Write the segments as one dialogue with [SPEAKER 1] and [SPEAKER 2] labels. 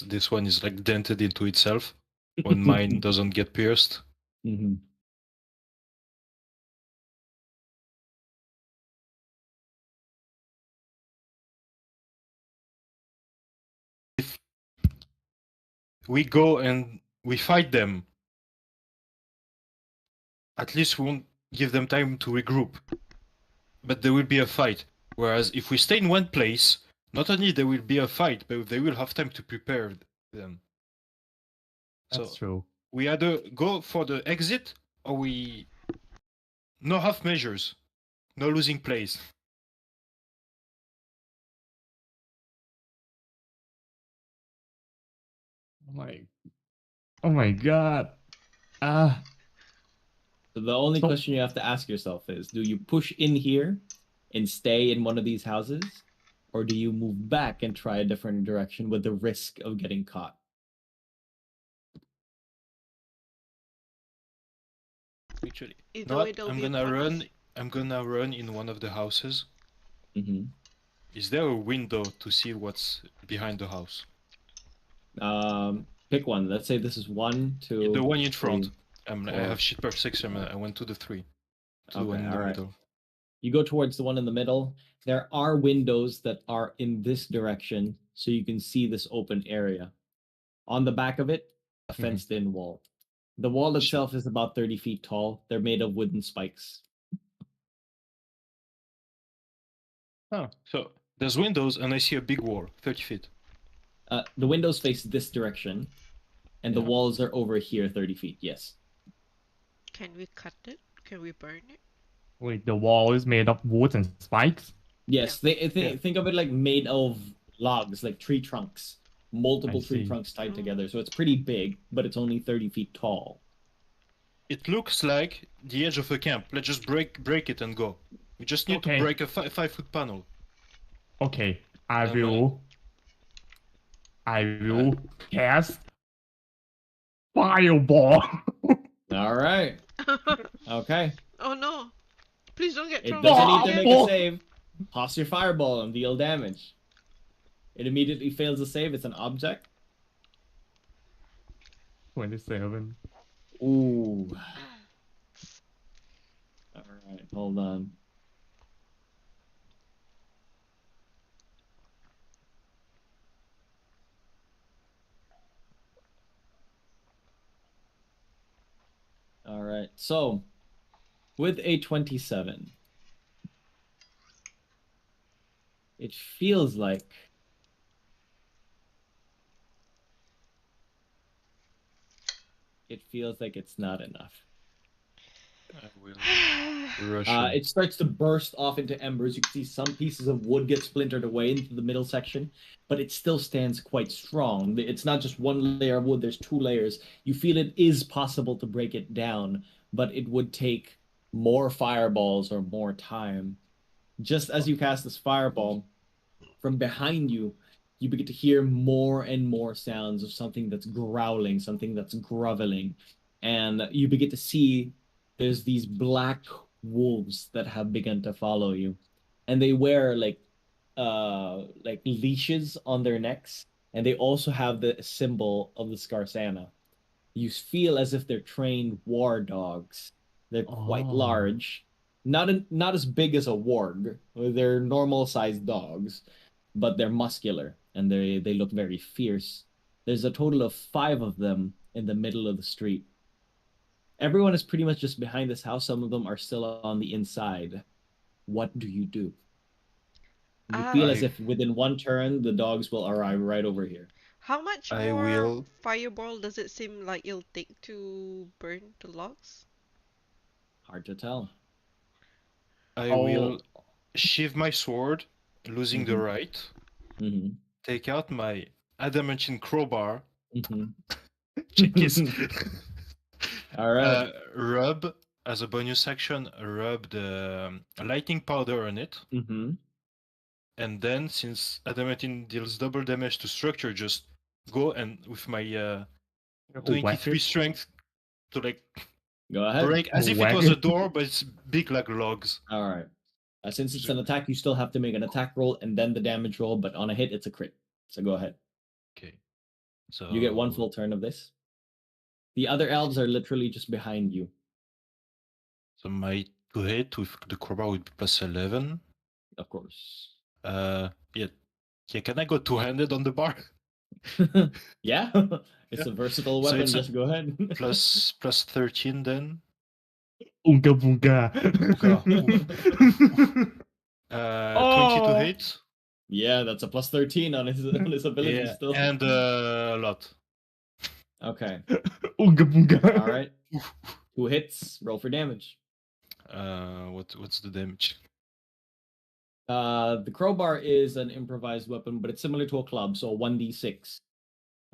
[SPEAKER 1] this one is like dented into itself when mine doesn't get pierced.
[SPEAKER 2] Mm-hmm.
[SPEAKER 1] If we go and we fight them, at least we won't give them time to regroup. But there will be a fight. Whereas if we stay in one place, not only there will be a fight, but they will have time to prepare them.
[SPEAKER 3] That's true.
[SPEAKER 1] We either go for the exit or we no half measures, no losing place.
[SPEAKER 3] Oh my god.
[SPEAKER 2] So the only
[SPEAKER 3] So-
[SPEAKER 2] question you have to ask yourself is, do you push in here and stay in one of these houses? Or do you move back and try a different direction with the risk of getting caught?
[SPEAKER 1] Actually,
[SPEAKER 4] Either
[SPEAKER 1] no,
[SPEAKER 4] way, they'll
[SPEAKER 1] I'm
[SPEAKER 4] be
[SPEAKER 1] gonna
[SPEAKER 4] upon
[SPEAKER 1] run.
[SPEAKER 4] us.
[SPEAKER 1] I'm gonna run in one of the houses.
[SPEAKER 2] Mm-hmm.
[SPEAKER 1] Is there a window to see what's behind the house?
[SPEAKER 2] Pick one. Let's say this is 1, 2.
[SPEAKER 1] The one in front.
[SPEAKER 2] 3,
[SPEAKER 1] I have shit perception. I went to the 3. To the one in the middle.
[SPEAKER 2] You go towards the one in the middle. There are windows that are in this direction, so you can see this open area. On the back of it, a fenced-in wall. The wall itself is about 30 feet tall. They're made of wooden spikes.
[SPEAKER 1] Oh, so there's windows and I see a big wall, 30 feet.
[SPEAKER 2] The windows face this direction, and the walls are over here, 30 feet. Yes.
[SPEAKER 4] Can we cut it? Can we burn it?
[SPEAKER 3] Wait, the wall is made of wood and spikes?
[SPEAKER 2] Yes. Think of it like made of logs, like tree trunks. Multiple tree trunks tied together. So it's pretty big, but it's only 30 feet tall.
[SPEAKER 1] It looks like the edge of a camp. Let's just break it and go. We just need to break a 5-foot panel.
[SPEAKER 3] Okay, I will cast fireball.
[SPEAKER 2] All right. Okay.
[SPEAKER 4] Oh no! Please don't get
[SPEAKER 2] It
[SPEAKER 4] thrown.
[SPEAKER 2] doesn't need to make a save. Toss your fireball and deal damage. It immediately fails the save. It's an object.
[SPEAKER 3] 27.
[SPEAKER 2] Ooh. All right, hold on. All right, so with a 27, it feels like it's not enough.
[SPEAKER 1] I will rush
[SPEAKER 2] it starts to burst off into embers. You can see some pieces of wood get splintered away into the middle section, but it still stands quite strong. It's not just one layer of wood, there's 2 layers. You feel it is possible to break it down, but it would take more fireballs or more time. Just as you cast this fireball, from behind you, you begin to hear more and more sounds of something that's growling, something that's groveling. And you begin to see there's these black wolves that have begun to follow you. And they wear like leashes on their necks, and they also have the symbol of the Scarsana. You feel as if they're trained war dogs. They're quite large. Not as big as a warg. They're normal sized dogs, but they're muscular and they look very fierce. There's a total of 5 of them in the middle of the street. Everyone is pretty much just behind this house. Some of them are still on the inside. What do you do? You feel as if within 1 turn, the dogs will arrive right over here.
[SPEAKER 4] How much more fireball does it seem like it'll take to burn the logs?
[SPEAKER 2] Hard to tell.
[SPEAKER 1] I will sheath my sword, losing the right. Take out my adamantine crowbar. Check this.
[SPEAKER 2] All right.
[SPEAKER 1] Rub, as a bonus action, rub the lightning powder on it. And then, since adamantine deals double damage to structure, just go and with my 23 strength to like
[SPEAKER 2] go ahead,
[SPEAKER 1] break as if it was a door, but it's big like logs.
[SPEAKER 2] All right. Since it's an attack, you still have to make an attack roll and then the damage roll, but on a hit, it's a crit. So go ahead.
[SPEAKER 1] Okay. So
[SPEAKER 2] You get 1 full turn of this. The other elves are literally just behind you.
[SPEAKER 1] So my 2-hit with the crowbar would be +11.
[SPEAKER 2] Of course.
[SPEAKER 1] Yeah. Yeah, can I go two-handed on the bar?
[SPEAKER 2] Yeah, it's a versatile
[SPEAKER 1] So
[SPEAKER 2] weapon.
[SPEAKER 1] it's a
[SPEAKER 2] Just go ahead.
[SPEAKER 1] plus 13 then.
[SPEAKER 3] Oonga boonga.
[SPEAKER 1] Oof. 22 hit.
[SPEAKER 2] Yeah, that's a +13 on his ability
[SPEAKER 1] Yeah,
[SPEAKER 2] still.
[SPEAKER 1] and a lot.
[SPEAKER 2] Okay.
[SPEAKER 3] Oonga boonga.
[SPEAKER 2] All right. 2 hits. Roll for damage.
[SPEAKER 1] What's the damage?
[SPEAKER 2] The crowbar is an improvised weapon, but it's similar to a club, so 1d6.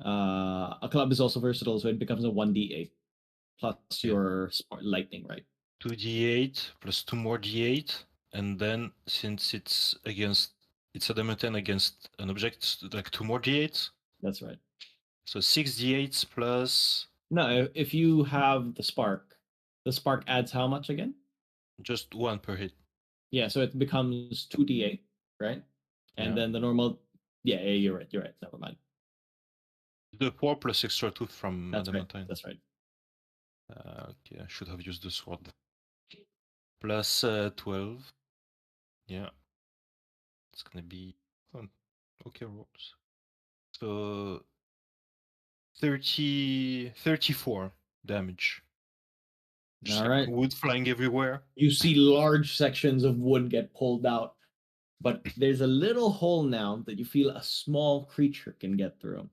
[SPEAKER 2] A club is also versatile, so it becomes a 1d8 plus your lightning, right?
[SPEAKER 1] 2d8 plus 2 more d8, and then since it's adamantine against an object, like 2 more d8s.
[SPEAKER 2] That's right.
[SPEAKER 1] So 6 d8s plus.
[SPEAKER 2] No, if you have the spark adds how much again?
[SPEAKER 1] Just 1 per hit.
[SPEAKER 2] Yeah, so it becomes 2d8, right? And then the normal. Yeah, you're right. Never mind.
[SPEAKER 1] The 4 plus extra 2 from adamantine.
[SPEAKER 2] That's right.
[SPEAKER 1] Okay, I should have used the sword. Plus 12. Yeah. It's gonna be okay rolls. So 34 damage. Just
[SPEAKER 2] All right.
[SPEAKER 1] Wood flying everywhere.
[SPEAKER 2] You see large sections of wood get pulled out, but there's a little hole now that you feel a small creature can get through.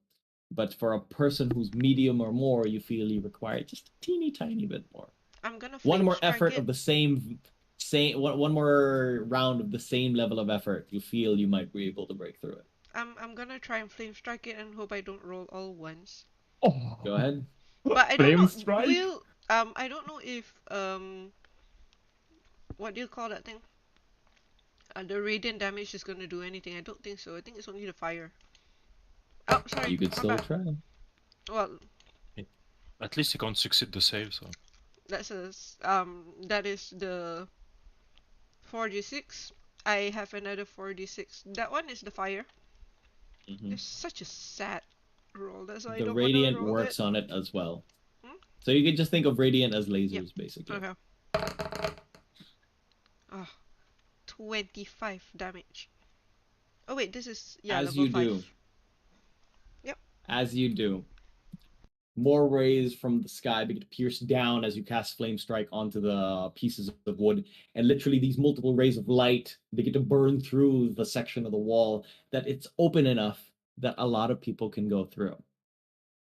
[SPEAKER 2] But for a person who's medium or more, you feel you require just a teeny tiny bit more.
[SPEAKER 4] I'm gonna
[SPEAKER 2] one more
[SPEAKER 4] strike
[SPEAKER 2] effort
[SPEAKER 4] it.
[SPEAKER 2] of the same one more round of the same level of effort. You feel you might be able to break through it.
[SPEAKER 4] I'm gonna try and flame strike it and hope I don't roll all ones.
[SPEAKER 3] Oh.
[SPEAKER 2] Go ahead.
[SPEAKER 4] But I don't
[SPEAKER 3] Flame
[SPEAKER 4] know.
[SPEAKER 3] strike?
[SPEAKER 4] I don't know if what do you call that thing? The radiant damage is gonna do anything. I don't think so. I think it's only the fire. Oh, sorry.
[SPEAKER 2] You could
[SPEAKER 4] my
[SPEAKER 2] still
[SPEAKER 4] bad.
[SPEAKER 2] try.
[SPEAKER 4] Well,
[SPEAKER 1] At least you can't succeed the save, so.
[SPEAKER 4] that is the 4d6. I have another 4d6. That one is the fire. It's such a sad roll. That's why I
[SPEAKER 2] The
[SPEAKER 4] don't
[SPEAKER 2] radiant
[SPEAKER 4] roll
[SPEAKER 2] works
[SPEAKER 4] it.
[SPEAKER 2] on it as well. So you can just think of radiant as lasers,
[SPEAKER 4] Yep.
[SPEAKER 2] basically.
[SPEAKER 4] Okay. 25 damage. Oh wait, this is
[SPEAKER 2] As
[SPEAKER 4] level
[SPEAKER 2] you
[SPEAKER 4] 5.
[SPEAKER 2] do.
[SPEAKER 4] Yep.
[SPEAKER 2] As you do. More rays from the sky begin to pierce down as you cast Flame Strike onto the pieces of wood. And literally these multiple rays of light begin to burn through the section of the wall that it's open enough that a lot of people can go through.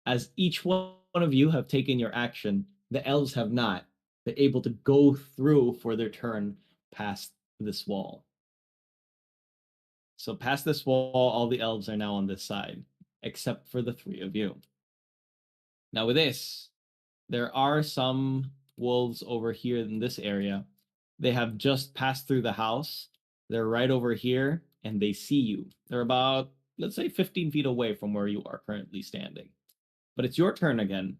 [SPEAKER 2] As each one of you have taken your action, the elves have not. They're able to go through for their turn past this wall. So past this wall, all the elves are now on this side, except for the 3 of you. Now with this, there are some wolves over here in this area. They have just passed through the house. They're right over here, and they see you. They're about, let's say, 15 feet away from where you are currently standing. But it's your turn again.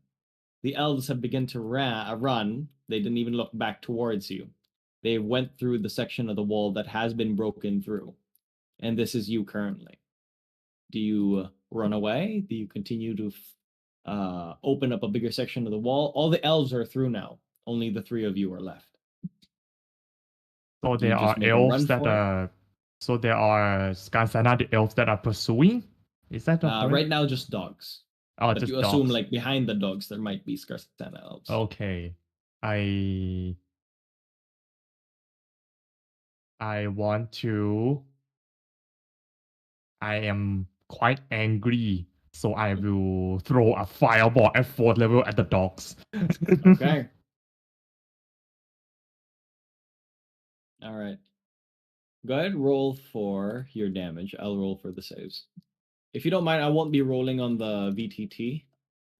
[SPEAKER 2] The elves have begun to run. They didn't even look back towards you. They went through the section of the wall that has been broken through. And this is you currently. Do you run away? Do you continue to open up a bigger section of the wall? All the elves are through now. Only the 3 of you are left.
[SPEAKER 3] So
[SPEAKER 2] Do you
[SPEAKER 3] there
[SPEAKER 2] just
[SPEAKER 3] are
[SPEAKER 2] make a run
[SPEAKER 3] elves that
[SPEAKER 2] for it?
[SPEAKER 3] are. So there are Skansana, the elves that are pursuing? Is that the point?
[SPEAKER 2] Right now, just dogs.
[SPEAKER 3] Oh,
[SPEAKER 2] But
[SPEAKER 3] just
[SPEAKER 2] you assume,
[SPEAKER 3] dogs.
[SPEAKER 2] like, behind the dogs, there might be Skarsana elves.
[SPEAKER 3] Okay. I want to. I am quite angry, so I will throw a fireball at 4th level at the dogs.
[SPEAKER 2] Okay. All right. Go ahead, roll for your damage. I'll roll for the saves. If you don't mind, I won't be rolling on the VTT.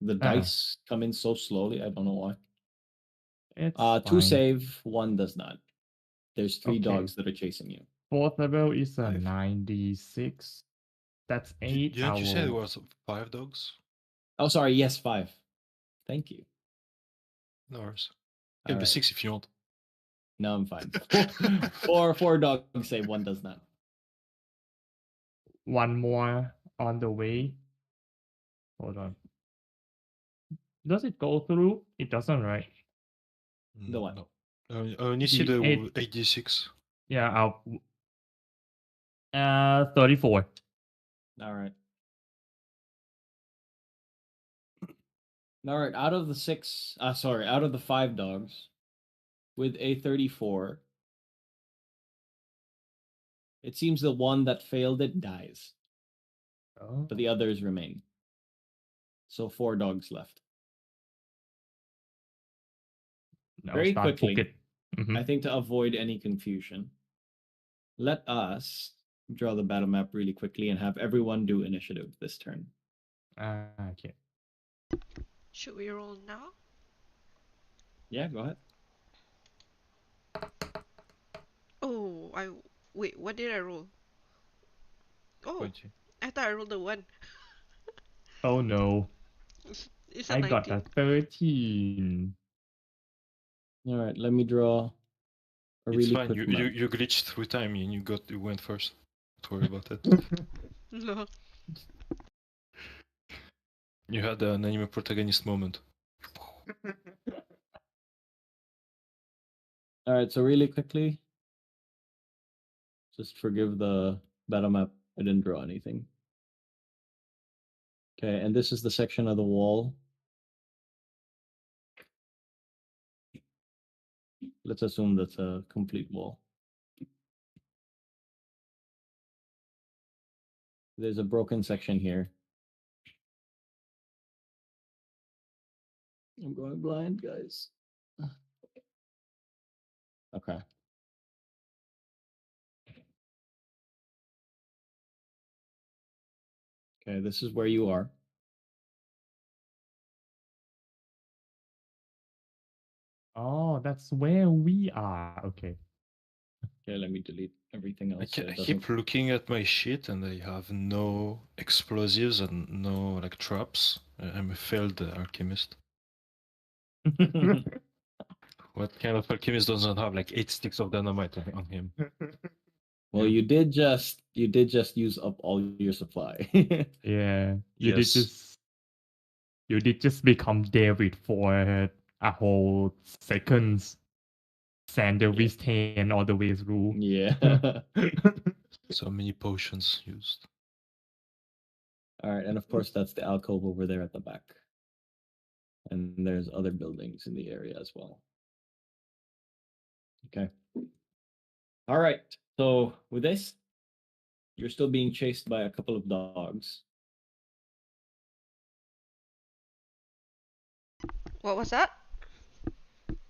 [SPEAKER 2] The dice come in so slowly. I don't know why.
[SPEAKER 3] It's
[SPEAKER 2] 2
[SPEAKER 3] fine.
[SPEAKER 2] save, 1 does not. There's 3
[SPEAKER 3] Okay.
[SPEAKER 2] dogs that are chasing you.
[SPEAKER 3] 4th level is a
[SPEAKER 1] 5.
[SPEAKER 3] 96. That's 8.
[SPEAKER 1] Didn't you say there was 5 dogs?
[SPEAKER 2] Oh, sorry. Yes, 5. Thank you.
[SPEAKER 1] No worries. Can
[SPEAKER 2] All
[SPEAKER 1] be
[SPEAKER 2] right.
[SPEAKER 1] 6 if you want.
[SPEAKER 2] No, I'm fine. Four dogs save, 1 does not.
[SPEAKER 3] 1 more on the way. Hold on. Does it go through? It doesn't, right?
[SPEAKER 2] The what?
[SPEAKER 1] No. I only see
[SPEAKER 3] The
[SPEAKER 1] the
[SPEAKER 3] eight-
[SPEAKER 1] 8d6.
[SPEAKER 3] Yeah, 34.
[SPEAKER 2] All right. All right. Out of the 5 dogs, with a 34, it seems the one that failed it dies,
[SPEAKER 3] Oh.
[SPEAKER 2] but the others remain. So 4 dogs left.
[SPEAKER 3] Now
[SPEAKER 2] Very
[SPEAKER 3] start
[SPEAKER 2] quickly,
[SPEAKER 3] pocket. Mhm.
[SPEAKER 2] I think to avoid any confusion, let us draw the battle map really quickly and have everyone do initiative this turn.
[SPEAKER 3] Okay.
[SPEAKER 4] Should we roll now?
[SPEAKER 2] Yeah, go ahead.
[SPEAKER 4] Oh, wait. What did I roll? Oh,
[SPEAKER 1] 20.
[SPEAKER 4] I thought I rolled a 1.
[SPEAKER 3] Oh no.
[SPEAKER 4] It's a
[SPEAKER 3] I got
[SPEAKER 4] 19.
[SPEAKER 3] a 13.
[SPEAKER 2] All right, let me draw a
[SPEAKER 1] It's
[SPEAKER 2] really
[SPEAKER 1] fine.
[SPEAKER 2] quick
[SPEAKER 1] You
[SPEAKER 2] map.
[SPEAKER 1] glitched through time and you went first. Don't worry about it.
[SPEAKER 4] No.
[SPEAKER 1] You had an anime protagonist moment.
[SPEAKER 2] All right, so really quickly, just forgive the battle map. I didn't draw anything. Okay, and this is the section of the wall. Let's assume that's a complete wall. There's a broken section here. I'm going blind, guys. Okay. Okay, this is where you are.
[SPEAKER 3] Oh, that's where we are. Okay.
[SPEAKER 2] Okay, let me delete everything else.
[SPEAKER 1] I keep looking at my shit and I have no explosives and no like traps. I'm a failed alchemist. What kind of alchemist doesn't have like 8 sticks of dynamite on him?
[SPEAKER 2] Well,
[SPEAKER 1] Yeah.
[SPEAKER 2] you did just use up all your supply.
[SPEAKER 3] Yeah.
[SPEAKER 1] Yes.
[SPEAKER 3] You did just become David for a whole seconds. Sandwich tan all the way through.
[SPEAKER 2] Yeah.
[SPEAKER 1] So many potions used.
[SPEAKER 2] All right, and of course that's the alcove over there at the back. And there's other buildings in the area as well. Okay. All right. So with this, you're still being chased by a couple of dogs.
[SPEAKER 4] What was that?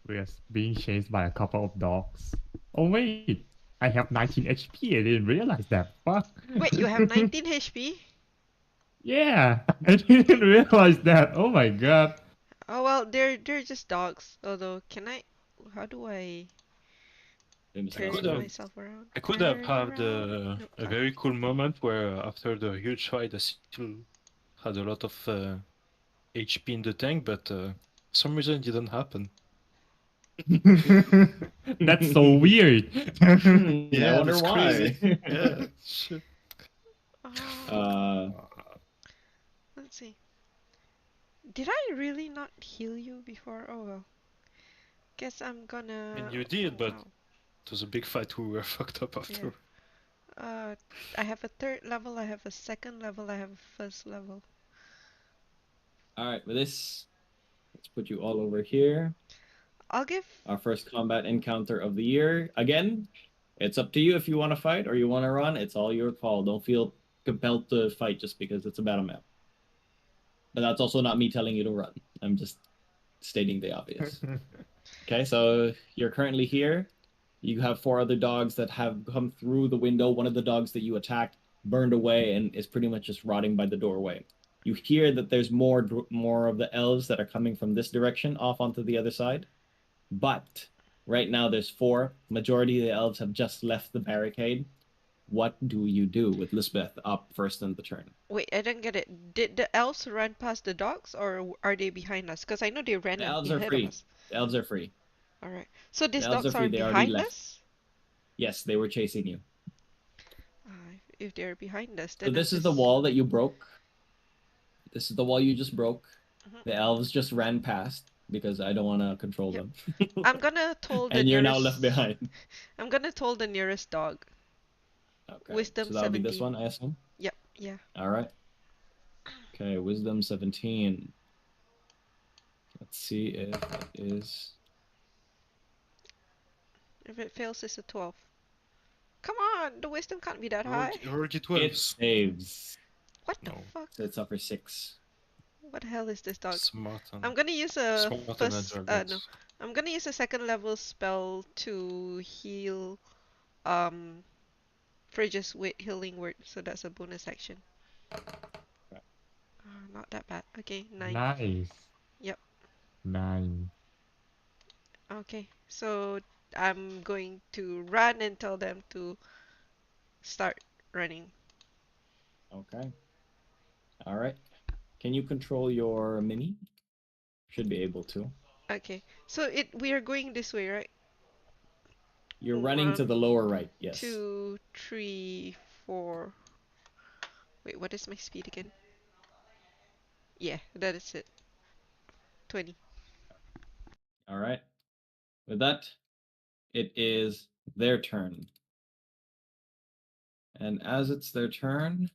[SPEAKER 3] We're being chased by a couple of dogs. Oh wait, I have 19 HP. I didn't realize that. Fuck.
[SPEAKER 4] Wait, you have 19 HP?
[SPEAKER 3] Yeah, I didn't realize that. Oh my god.
[SPEAKER 4] Oh well, they're just dogs. Although, how do I turn myself around?
[SPEAKER 1] I could have
[SPEAKER 4] Turn
[SPEAKER 1] had
[SPEAKER 4] around. Nope,
[SPEAKER 1] a very cool moment where after the huge fight I still had a lot of HP in the tank, but for some reason it didn't happen.
[SPEAKER 3] That's so weird.
[SPEAKER 2] I wonder
[SPEAKER 1] that's
[SPEAKER 2] why.
[SPEAKER 1] crazy. Yeah, shit.
[SPEAKER 4] Let's see. Did I really not heal you before? Oh well. Guess I'm gonna.
[SPEAKER 1] I mean, you did, but
[SPEAKER 4] wow.
[SPEAKER 1] it was a big fight. We were fucked up after.
[SPEAKER 4] Yeah. I have a 3rd level. I have a 2nd level. I have a 1st level.
[SPEAKER 2] All right, with this, let's put you all over here.
[SPEAKER 4] I'll give
[SPEAKER 2] our first combat encounter of the year. Again, it's up to you if you want to fight or you want to run. It's all your call. Don't feel compelled to fight just because it's a battle map. But that's also not me telling you to run. I'm just stating the obvious. Okay, so you're currently here. You have 4 other dogs that have come through the window. One of the dogs that you attacked burned away and is pretty much just rotting by the doorway. You hear that there's more of the elves that are coming from this direction off onto the other side. But right now there's 4. Majority of the elves have just left the barricade. What do you do with Lisbeth up first in the turn?
[SPEAKER 4] Wait, I didn't get it. Did the elves run past the dogs, or are they behind us? Because I know they ran
[SPEAKER 2] The elves
[SPEAKER 4] ahead
[SPEAKER 2] are free.
[SPEAKER 4] of us.
[SPEAKER 2] The elves are free.
[SPEAKER 4] All right. So these
[SPEAKER 2] The elves
[SPEAKER 4] dogs
[SPEAKER 2] are free.
[SPEAKER 4] are
[SPEAKER 2] They already
[SPEAKER 4] behind
[SPEAKER 2] left.
[SPEAKER 4] us?
[SPEAKER 2] Yes, they were chasing you.
[SPEAKER 4] If they're behind us,
[SPEAKER 2] So
[SPEAKER 4] then
[SPEAKER 2] this is the wall that you broke. This is the wall you just broke.
[SPEAKER 4] Mhm.
[SPEAKER 2] The elves just ran past because I don't want to control
[SPEAKER 4] Yep.
[SPEAKER 2] them.
[SPEAKER 4] I'm gonna toll the
[SPEAKER 2] And you're now
[SPEAKER 4] nearest.
[SPEAKER 2] left behind.
[SPEAKER 4] I'm gonna toll the nearest dog.
[SPEAKER 2] Okay.
[SPEAKER 4] Wisdom
[SPEAKER 2] So that'll be this
[SPEAKER 4] 17.
[SPEAKER 2] one, I assume?
[SPEAKER 4] Yep. Yeah.
[SPEAKER 2] All right. Okay, wisdom 17. Let's see if it is.
[SPEAKER 4] If it fails, it's a 12. Come on, the wisdom can't be that high.
[SPEAKER 1] Already
[SPEAKER 2] It
[SPEAKER 1] 12.
[SPEAKER 2] saves.
[SPEAKER 4] What the
[SPEAKER 1] No.
[SPEAKER 4] fuck?
[SPEAKER 2] So it suffers 6.
[SPEAKER 4] What the hell is this dog?
[SPEAKER 1] Smart and
[SPEAKER 4] I'm gonna use a
[SPEAKER 1] smart
[SPEAKER 4] first.
[SPEAKER 1] and
[SPEAKER 4] No, I'm gonna use a second level spell to heal. Fridge's healing word, so that's a bonus action. Not that bad. Okay, 9.
[SPEAKER 3] Nice.
[SPEAKER 4] Yep.
[SPEAKER 3] 9.
[SPEAKER 4] Okay, so I'm going to run and tell them to start running.
[SPEAKER 2] Okay. All right. Can you control your mini? Should be able to.
[SPEAKER 4] Okay, so we are going this way, right?
[SPEAKER 2] You're running to the lower right, yes.
[SPEAKER 4] 2, 3, 4. Wait, what is my speed again? Yeah, that is it. 20.
[SPEAKER 2] All right. With that, it is their turn. And as it's their turn,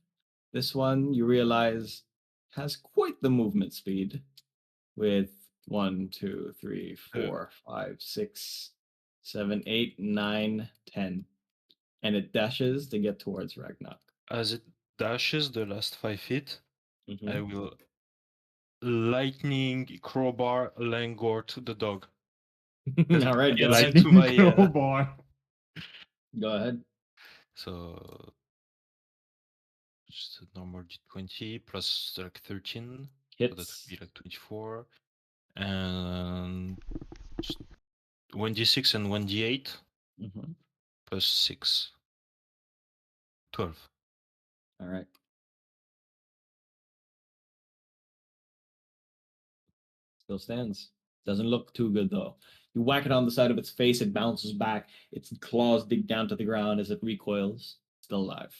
[SPEAKER 2] this one you realize has quite the movement speed with 1, 2, 3, 4, 5, 6, 7, 8, 9, 10. And it dashes to get towards Ragnar.
[SPEAKER 1] As it dashes the last 5 feet,
[SPEAKER 2] Mhm.
[SPEAKER 1] I will lightning crowbar Langort the dog.
[SPEAKER 2] All right, go
[SPEAKER 1] Gets
[SPEAKER 2] ahead.
[SPEAKER 1] into my
[SPEAKER 3] crowbar.
[SPEAKER 2] Go ahead.
[SPEAKER 1] So just a normal d20 plus like 13. So that would
[SPEAKER 2] Hits.
[SPEAKER 1] be like 24. And just 1d6 and 1d8
[SPEAKER 2] Mhm.
[SPEAKER 1] plus 6. 12.
[SPEAKER 2] All right. Still stands. Doesn't look too good though. You whack it on the side of its face, it bounces back. Its claws dig down to the ground as it recoils. Still alive.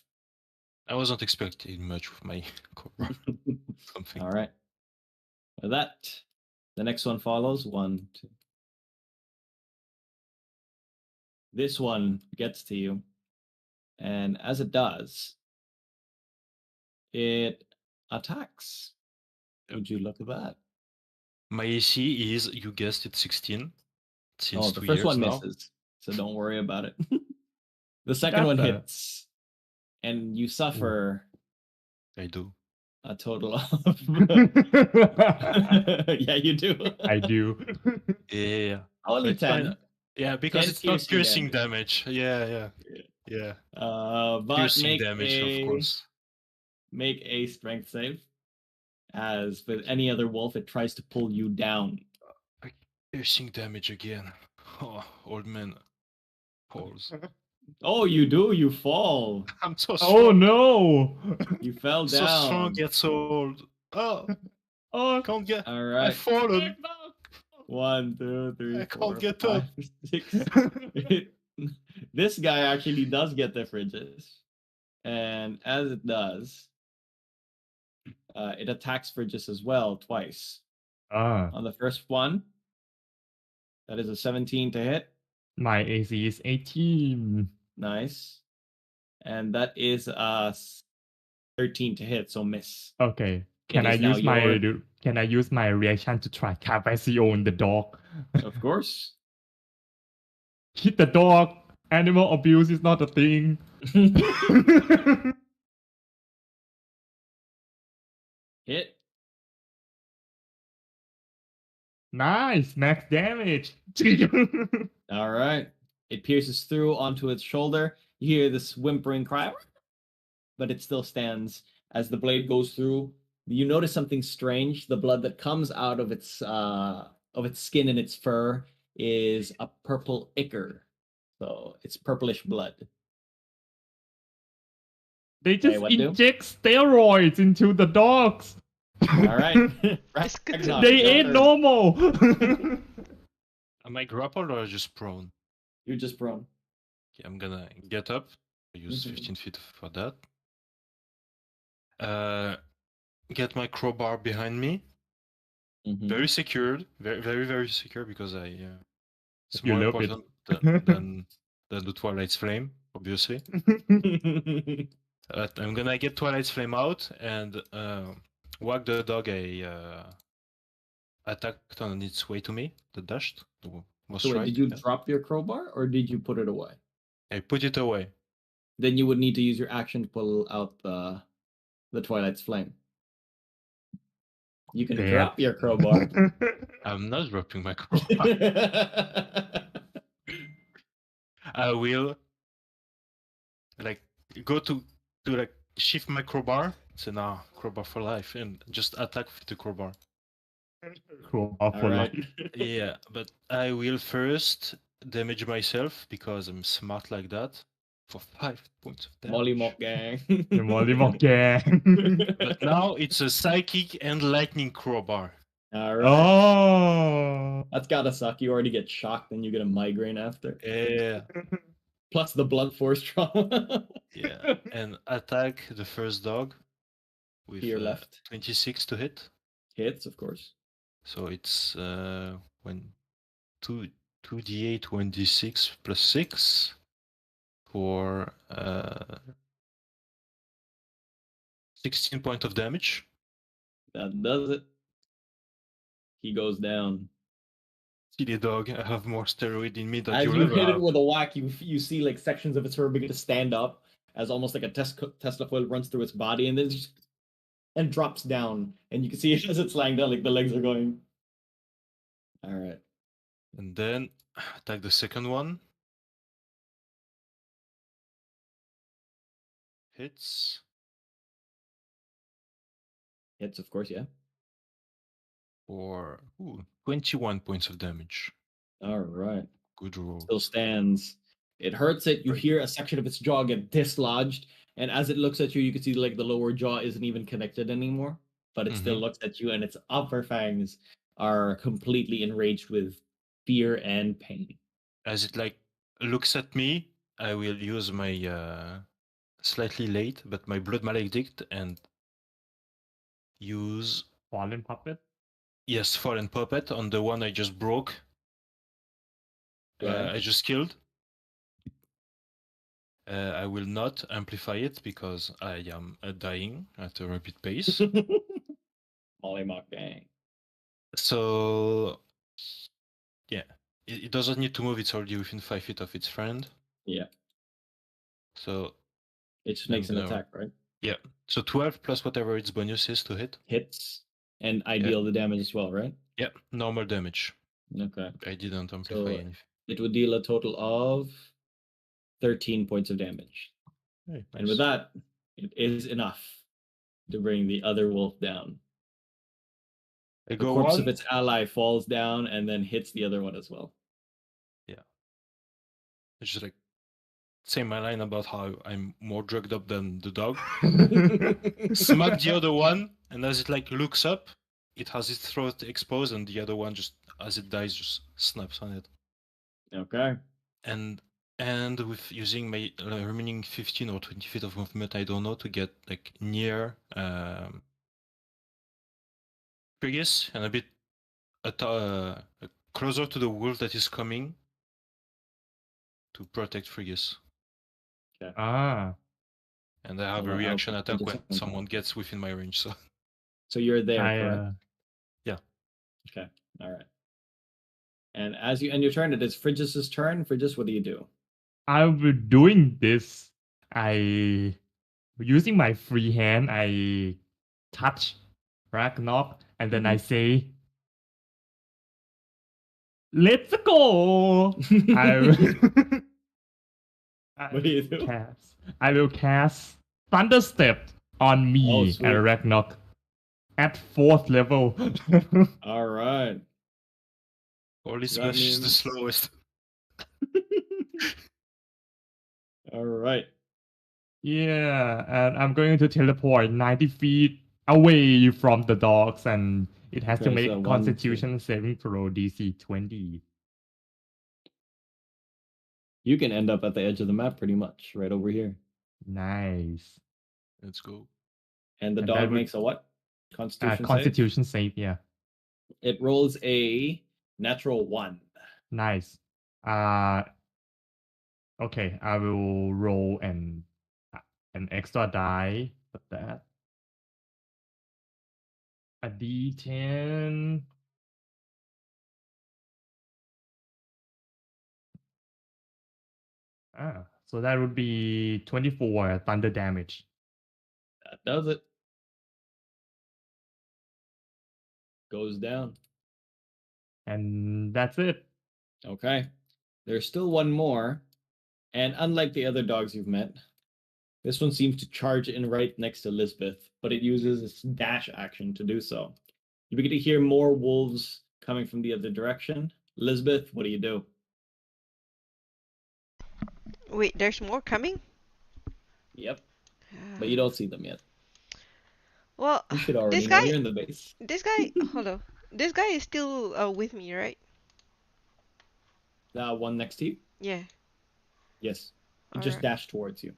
[SPEAKER 1] I wasn't expecting much with my crowbar. Something.
[SPEAKER 2] All right. With that, the next one follows. 1, 2. This one gets to you. And as it does, it attacks. Would you look at that?
[SPEAKER 1] My AC is, you guessed it, 16. Since
[SPEAKER 2] The
[SPEAKER 1] 2
[SPEAKER 2] first
[SPEAKER 1] years
[SPEAKER 2] one
[SPEAKER 1] now.
[SPEAKER 2] misses, so don't worry about it. The second one
[SPEAKER 3] That's a-
[SPEAKER 2] hits, and you suffer
[SPEAKER 1] I do.
[SPEAKER 2] a total of. Yeah, you do.
[SPEAKER 3] I do.
[SPEAKER 1] Yeah.
[SPEAKER 2] Only
[SPEAKER 1] It's fine.
[SPEAKER 2] 10.
[SPEAKER 1] Yeah, because
[SPEAKER 2] 10
[SPEAKER 1] it's not
[SPEAKER 2] piercing
[SPEAKER 1] piercing damage. Yeah.
[SPEAKER 2] But
[SPEAKER 1] Piercing damage, of course.
[SPEAKER 2] make a strength save. As with any other wolf, it tries to pull you down.
[SPEAKER 1] Piercing damage again. Oh, old man falls.
[SPEAKER 2] Oh, you do? You fall.
[SPEAKER 1] I'm so strong.
[SPEAKER 3] Oh no!
[SPEAKER 2] You fell down.
[SPEAKER 1] So strong yet so old. Oh,
[SPEAKER 3] Oh,
[SPEAKER 1] can't get.
[SPEAKER 2] All right.
[SPEAKER 1] I've fallen.
[SPEAKER 2] 1, 2, 3,
[SPEAKER 1] I
[SPEAKER 2] 4,
[SPEAKER 1] can't get
[SPEAKER 2] 5,
[SPEAKER 1] up.
[SPEAKER 2] 6. This guy actually does get the fridges. And as it does, it attacks fridges as well twice. On the first one, that is a 17 to hit.
[SPEAKER 3] My AC is 18.
[SPEAKER 2] Nice. And that is a 13 to hit, so miss.
[SPEAKER 3] Okay.
[SPEAKER 2] It is now
[SPEAKER 3] Can I use my reaction to try Cavacio on the dog?
[SPEAKER 2] Of course.
[SPEAKER 3] Hit the dog. Animal abuse is not a thing.
[SPEAKER 2] Hit.
[SPEAKER 3] Nice, max damage.
[SPEAKER 2] All right. It pierces through onto its shoulder. You hear this whimpering cry, but it still stands. As the blade goes through, you notice something strange. The blood that comes out of its skin and its fur is a purple ichor. So it's purplish blood.
[SPEAKER 3] They just
[SPEAKER 2] what do?
[SPEAKER 3] inject steroids into the dogs.
[SPEAKER 2] All right.
[SPEAKER 3] They ain't normal.
[SPEAKER 1] Am I grappled or just prone?
[SPEAKER 2] You're just prone.
[SPEAKER 1] Okay, I'm gonna get up. I use 15 feet for that. get my crowbar behind me.
[SPEAKER 2] Mhm.
[SPEAKER 1] Very secured, very secure, because it's
[SPEAKER 3] You
[SPEAKER 1] more
[SPEAKER 3] love it.
[SPEAKER 1] important than the Twilight's Flame, obviously. I'm gonna get Twilight's Flame out and whack the dog attacked on its way to me, the dashed. Was
[SPEAKER 2] So wait,
[SPEAKER 1] right.
[SPEAKER 2] did you
[SPEAKER 1] yeah.
[SPEAKER 2] drop your crowbar or did you put it away?
[SPEAKER 1] I put it away.
[SPEAKER 2] Then you would need to use your action to pull out the Twilight's Flame. You can
[SPEAKER 3] Damn.
[SPEAKER 2] drop your crowbar.
[SPEAKER 1] I'm not dropping my crowbar. I will like go to like shift my crowbar. So nah, crowbar for life, and just attack with the crowbar.
[SPEAKER 3] Crowbar for
[SPEAKER 2] Alright.
[SPEAKER 3] life.
[SPEAKER 1] Yeah, but I will first damage myself because I'm smart like that for 5 points of damage.
[SPEAKER 2] Molly Mock Gang.
[SPEAKER 3] The Molly Mock Gang.
[SPEAKER 1] But now it's a psychic and lightning crowbar.
[SPEAKER 2] Alright.
[SPEAKER 3] Oh.
[SPEAKER 2] That's gotta suck. You already get shocked and you get a migraine after.
[SPEAKER 1] Yeah,
[SPEAKER 2] Plus the blunt force trauma.
[SPEAKER 1] yeah. And attack the first dog with
[SPEAKER 2] To your left.
[SPEAKER 1] 26 to hit.
[SPEAKER 2] Hits, of course.
[SPEAKER 1] So it's when 2d8, 1d6 plus 6 for 16 points of damage.
[SPEAKER 2] That does it. He goes down.
[SPEAKER 1] Silly dog, I have more steroid in me than
[SPEAKER 2] As
[SPEAKER 1] you'll
[SPEAKER 2] you
[SPEAKER 1] ever
[SPEAKER 2] hit it
[SPEAKER 1] have.
[SPEAKER 2] with a whack, you see like sections of its fur begin to stand up as almost like a Tesla coil runs through its body and then just and drops down. And you can see as it's lying down, like the legs are going. All right.
[SPEAKER 1] And then attack the second one. Hits.
[SPEAKER 2] Hits, of course, yeah.
[SPEAKER 1] For 21 points of damage.
[SPEAKER 2] All right.
[SPEAKER 1] Good roll.
[SPEAKER 2] Still stands. It hurts it. You
[SPEAKER 1] Right.
[SPEAKER 2] hear a section of its jaw get dislodged, and as it looks at you, you can see like the lower jaw isn't even connected anymore, but it still looks at you, and its upper fangs are completely enraged with fear and pain.
[SPEAKER 1] As it like looks at me, I will use my slightly late, but my blood maledict and use
[SPEAKER 3] Fallen puppet.
[SPEAKER 1] yes, fallen puppet on the one I just broke.
[SPEAKER 2] Okay.
[SPEAKER 1] I just killed. I will not amplify it because I am dying at a rapid pace.
[SPEAKER 2] Molly Mock Gang.
[SPEAKER 1] So yeah, it doesn't need to move. It's already within 5 feet of its friend.
[SPEAKER 2] Yeah.
[SPEAKER 1] So
[SPEAKER 2] It just makes an attack, right?
[SPEAKER 1] Yeah. So 12 plus whatever its bonus is to hit.
[SPEAKER 2] Hits, and I deal the damage as well, right?
[SPEAKER 1] Yeah, normal damage.
[SPEAKER 2] Okay.
[SPEAKER 1] I didn't amplify anything.
[SPEAKER 2] It would deal a total of 13 points of damage.
[SPEAKER 1] Hey, nice.
[SPEAKER 2] And with that, it is enough to bring the other wolf down.
[SPEAKER 1] I
[SPEAKER 2] The
[SPEAKER 1] go
[SPEAKER 2] corpse
[SPEAKER 1] one.
[SPEAKER 2] of its ally falls down and then hits the other one as well.
[SPEAKER 1] Yeah. It's just like say my line about how I'm more drugged up than the dog. Smack the other one, and as it like looks up, it has its throat exposed, and the other one just as it dies just snaps on it.
[SPEAKER 2] Okay.
[SPEAKER 1] And with using my remaining 15 or 20 feet of movement, I don't know, to get like near Frigus and a bit closer to the wolf that is coming to protect Frigus.
[SPEAKER 2] Okay.
[SPEAKER 3] Ah.
[SPEAKER 1] And I have a reaction attack when someone gets within my range.
[SPEAKER 2] So you're there, correct?
[SPEAKER 1] Yeah.
[SPEAKER 2] Okay. All right. And as you end your turn, it is Frigis's turn. Frigis, what do you do?
[SPEAKER 3] I'm doing this. Using my free hand, I touch Ragnarok, and then I say, "Let's go!"
[SPEAKER 2] What do you do?
[SPEAKER 3] I will cast Thunderstep on me and Ragnarok at 4th level.
[SPEAKER 2] All right.
[SPEAKER 1] Or Lisbeth is the slowest.
[SPEAKER 2] All right.
[SPEAKER 3] Yeah, and I'm going to teleport 90 feet away from the dogs, and it has to make Constitution saving throw DC 20.
[SPEAKER 2] You can end up at the edge of the map pretty much, right over here.
[SPEAKER 3] Nice.
[SPEAKER 1] Let's go.
[SPEAKER 2] And the dog makes a what?
[SPEAKER 3] Constitution save, yeah.
[SPEAKER 2] It rolls a natural 1.
[SPEAKER 3] Nice. Okay, I will roll an extra die for that. A D10. So that would be 24 thunder damage.
[SPEAKER 2] That does it. Goes down.
[SPEAKER 3] And that's it.
[SPEAKER 2] Okay. There's still one more. And unlike the other dogs you've met, this one seems to charge in right next to Lisbeth, but it uses its dash action to do so. You begin to hear more wolves coming from the other direction. Lisbeth, what do you do?
[SPEAKER 4] Wait, there's more coming?
[SPEAKER 2] Yep. But you don't see them yet.
[SPEAKER 4] Well,
[SPEAKER 2] You should already know. You're in the base.
[SPEAKER 4] This guy, hold on. This guy is still with me, right?
[SPEAKER 2] The one next to you?
[SPEAKER 4] Yeah.
[SPEAKER 2] Yes. It just dashed towards you.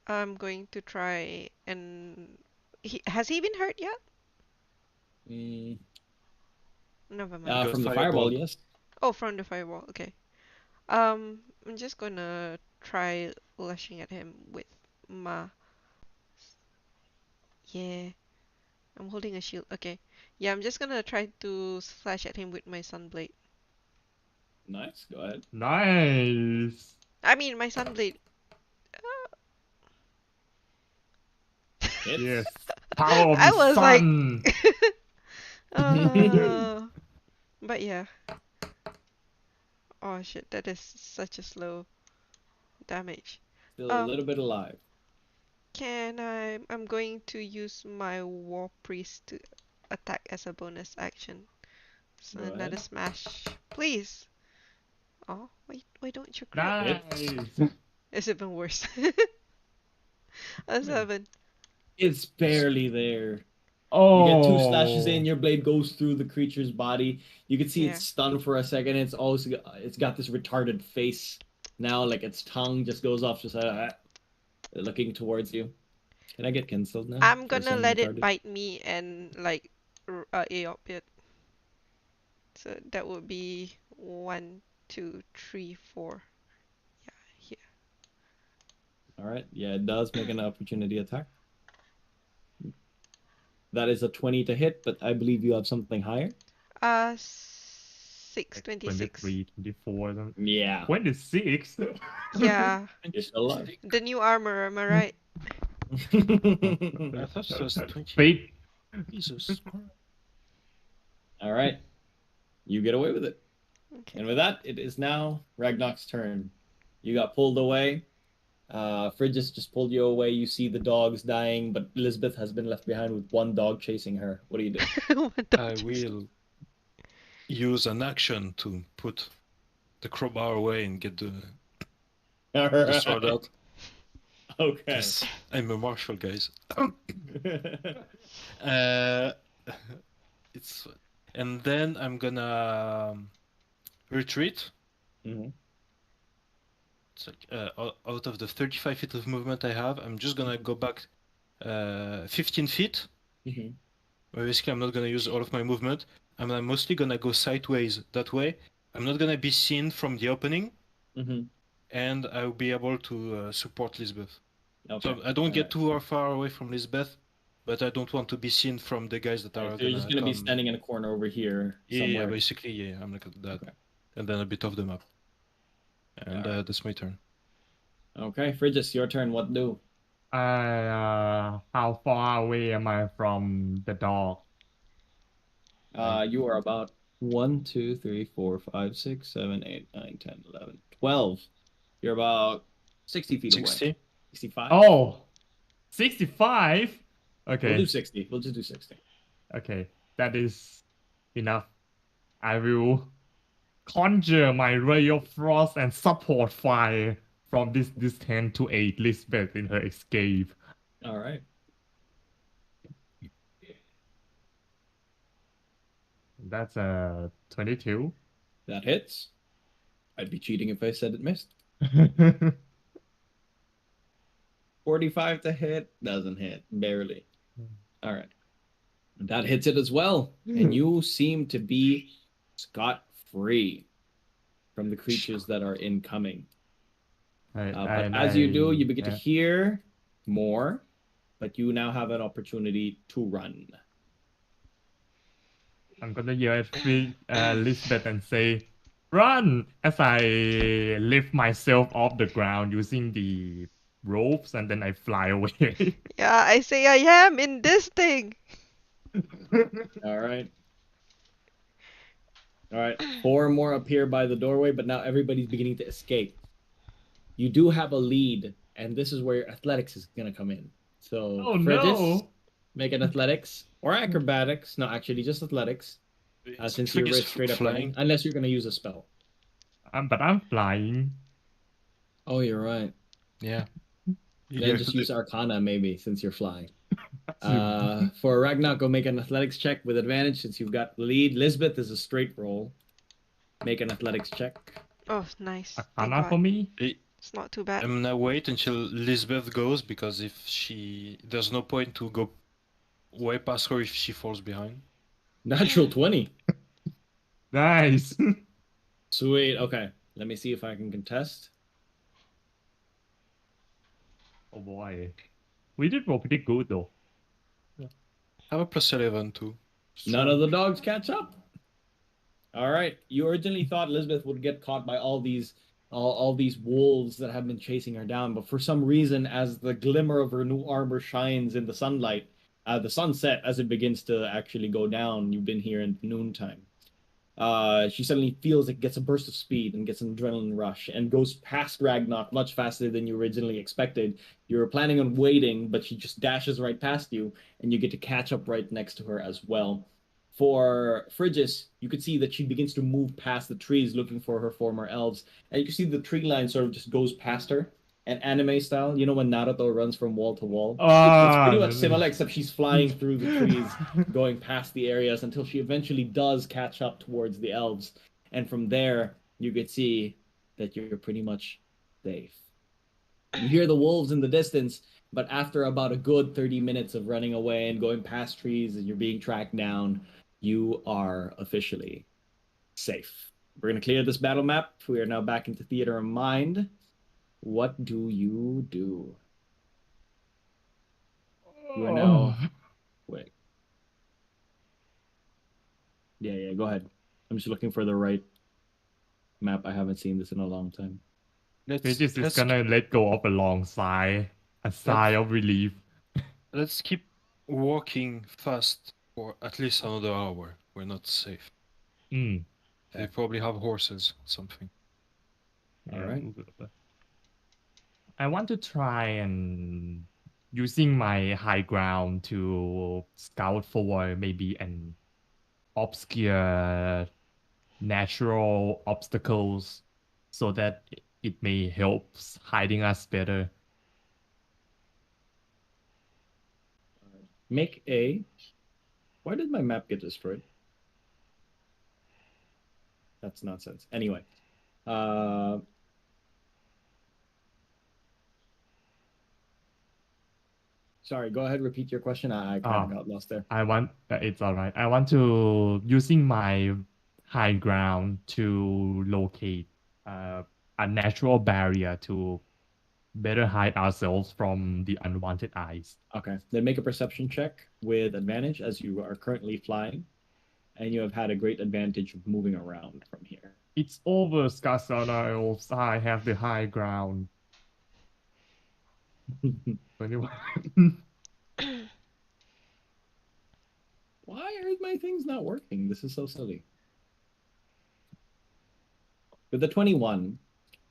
[SPEAKER 4] I'm going to try and... Has he been hurt yet? Never mind.
[SPEAKER 2] From the fireball, yes.
[SPEAKER 4] Oh, from the fireball, okay. I'm just gonna try lashing at him with my... Yeah. I'm holding a shield, okay. Yeah, I'm just gonna try to slash at him with my sunblade.
[SPEAKER 2] Nice, go ahead.
[SPEAKER 3] Nice.
[SPEAKER 4] I mean, my sunblade.
[SPEAKER 3] Yes. Power of
[SPEAKER 4] I
[SPEAKER 3] the
[SPEAKER 4] was
[SPEAKER 3] sun.
[SPEAKER 4] Like... but yeah. Oh shit, that is such a slow damage.
[SPEAKER 2] Still a little bit alive.
[SPEAKER 4] I'm going to use my War Priest to attack as a bonus action. So another smash. Please! Oh, why don't you crit?
[SPEAKER 3] Nice.
[SPEAKER 4] It's even worse. A 7.
[SPEAKER 2] It's barely there.
[SPEAKER 3] Oh.
[SPEAKER 2] You get 2 slashes in, your blade goes through the creature's body. You can see it's stunned for a second. It's got this retarded face now, like its tongue just goes off, just looking towards you. Can I get cancelled now?
[SPEAKER 4] I'm gonna let it bite me and like AOP it. So that would be 1, 2, 3, 4. Yeah, here.
[SPEAKER 2] Alright, yeah, it does make an opportunity attack. That is a 20 to hit, but I believe you have something higher.
[SPEAKER 4] 6, 26.
[SPEAKER 3] 23, 24.
[SPEAKER 2] Yeah.
[SPEAKER 3] 26?
[SPEAKER 4] Yeah.
[SPEAKER 2] You're still alive.
[SPEAKER 4] The new armor, am I right?
[SPEAKER 1] I thought it was 20. Jesus.
[SPEAKER 2] Alright. You get away with it.
[SPEAKER 4] Okay.
[SPEAKER 2] And with that, it is now Ragnar's turn. You got pulled away. Frigis just pulled you away. You see the dogs dying, but Lisbeth has been left behind with one dog chasing her. What do you do?
[SPEAKER 1] I will use an action to put the crowbar away and get the sword out.
[SPEAKER 2] Okay.
[SPEAKER 1] Yes, I'm a marshal, guys. And then I'm gonna retreat.
[SPEAKER 2] Mm-hmm.
[SPEAKER 1] It's like out of the 35 feet of movement I have, I'm just gonna go back 15 feet.
[SPEAKER 2] Mm-hmm.
[SPEAKER 1] Basically, I'm not gonna use all of my movement. I'm mostly gonna go sideways. That way, I'm not gonna be seen from the opening, and I'll be able to support Lisbeth. Okay. So I don't get too far away from Lisbeth, but I don't want to be seen from the guys that are.
[SPEAKER 2] So you're just gonna be standing in a corner over here somewhere.
[SPEAKER 1] Yeah, basically, yeah. I'm like that, and then a bit off the map. And that's my turn. Okay,
[SPEAKER 2] Frigis, your turn. What do?
[SPEAKER 3] How far away am I from the dog?
[SPEAKER 2] You are about 1, 2, 3, 4, 5, 6, 7, 8, 9, 10, 11, 12. You're about 60 feet
[SPEAKER 1] 60?
[SPEAKER 2] away. 65?
[SPEAKER 3] Oh! 65? Okay.
[SPEAKER 2] We'll do 60. We'll just do 60.
[SPEAKER 3] Okay, that is enough. I will conjure my ray of frost and support fire from this distance to aid Lisbeth in her escape.
[SPEAKER 2] All right.
[SPEAKER 3] That's a 22.
[SPEAKER 2] That hits. I'd be cheating if I said it missed. 45 to hit. Doesn't hit. Barely. All right. That hits it as well. And you seem to be scot-free from the creatures that are incoming. But as you do, you begin to hear more, but you now have an opportunity to run.
[SPEAKER 3] I'm gonna yell at Lisbeth and say, "Run!" as I lift myself off the ground using the ropes, and then I fly away.
[SPEAKER 4] Yeah, I say I am in this thing.
[SPEAKER 2] All right. All right. 4 more appear by the doorway, but now everybody's beginning to escape. You do have a lead, and this is where your athletics is going to come in. So,
[SPEAKER 3] Oh
[SPEAKER 2] Frigis,
[SPEAKER 3] no!
[SPEAKER 2] make an athletics or acrobatics. No, actually, just athletics. Since you're straight up running, unless you're going to use a spell.
[SPEAKER 3] But I'm flying.
[SPEAKER 2] Oh, you're right.
[SPEAKER 1] Yeah.
[SPEAKER 2] Then just use Arcana, maybe, since you're flying. For Ragnar, go make an athletics check with advantage since you've got the lead. Lisbeth is a straight roll. Make an athletics check.
[SPEAKER 4] Oh, nice.
[SPEAKER 3] Arcana for me?
[SPEAKER 4] It's not too bad.
[SPEAKER 1] I'm gonna wait until Lisbeth goes, because there's no point to go way past her if she falls behind.
[SPEAKER 2] Natural 20.
[SPEAKER 3] Nice.
[SPEAKER 2] Sweet. Okay. Let me see if I can contest.
[SPEAKER 3] Oh boy. We did roll pretty good though.
[SPEAKER 1] I have a +11 too.
[SPEAKER 2] None of the dogs catch up. All right. You originally thought Lisbeth would get caught by all these wolves that have been chasing her down, but for some reason, as the glimmer of her new armor shines in the sunlight, the sunset as it begins to actually go down, you've been here in noontime. She suddenly feels it gets a burst of speed and gets an adrenaline rush and goes past Ragnar much faster than you originally expected. You were planning on waiting, but she just dashes right past you, and you get to catch up right next to her as well. For Frigis, you could see that she begins to move past the trees looking for her former elves, and you can see the tree line sort of just goes past her. And anime style, you know when Naruto runs from wall to wall? It's pretty much similar, except she's flying through the trees, going past the areas until she eventually does catch up towards the elves. And from there, you could see that you're pretty much safe. You hear the wolves in the distance, but after about a good 30 minutes of running away and going past trees and you're being tracked down, you are officially safe. We're going to clear this battle map. We are now back into Theater of Mind. What do you do? You are now... Wait. Yeah, go ahead. I'm just looking for the right map. I haven't seen this in a long time.
[SPEAKER 3] Regis is gonna let go of a long sigh. A sigh of relief.
[SPEAKER 1] Let's keep walking fast for at least another hour. We're not safe. They probably have horses or something.
[SPEAKER 2] All right.
[SPEAKER 3] I want to try and using my high ground to scout for maybe an obscure natural obstacles so that it may help hiding us better.
[SPEAKER 2] Make a... Why did my map get destroyed? That's nonsense. Anyway. Sorry, go ahead, repeat your question. I kind of got lost there.
[SPEAKER 3] It's all right. I want to, using my high ground to locate a natural barrier to better hide ourselves from the unwanted eyes.
[SPEAKER 2] Okay, then make a perception check with advantage as you are currently flying, and you have had a great advantage of moving around from here.
[SPEAKER 3] It's over, Scarsana Elves. I have the high ground.
[SPEAKER 2] Why are my things not working? This is so silly. With the 21,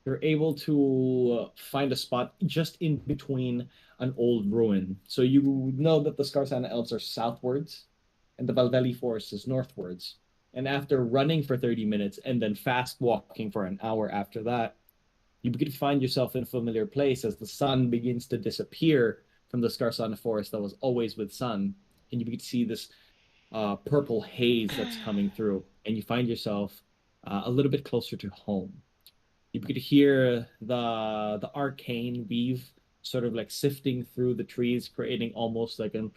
[SPEAKER 2] you're able to find a spot just in between an old ruin. So you know that the Scarsana Elves are southwards, and the Valvelli Forest is northwards. And after running for 30 minutes and then fast walking for an hour after that, you begin to find yourself in a familiar place as the sun begins to disappear from the Scarsana Forest that was always with sun. And you begin to see this purple haze that's coming through. And you find yourself a little bit closer to home. You begin to hear the arcane weave sort of like sifting through the trees, creating almost like an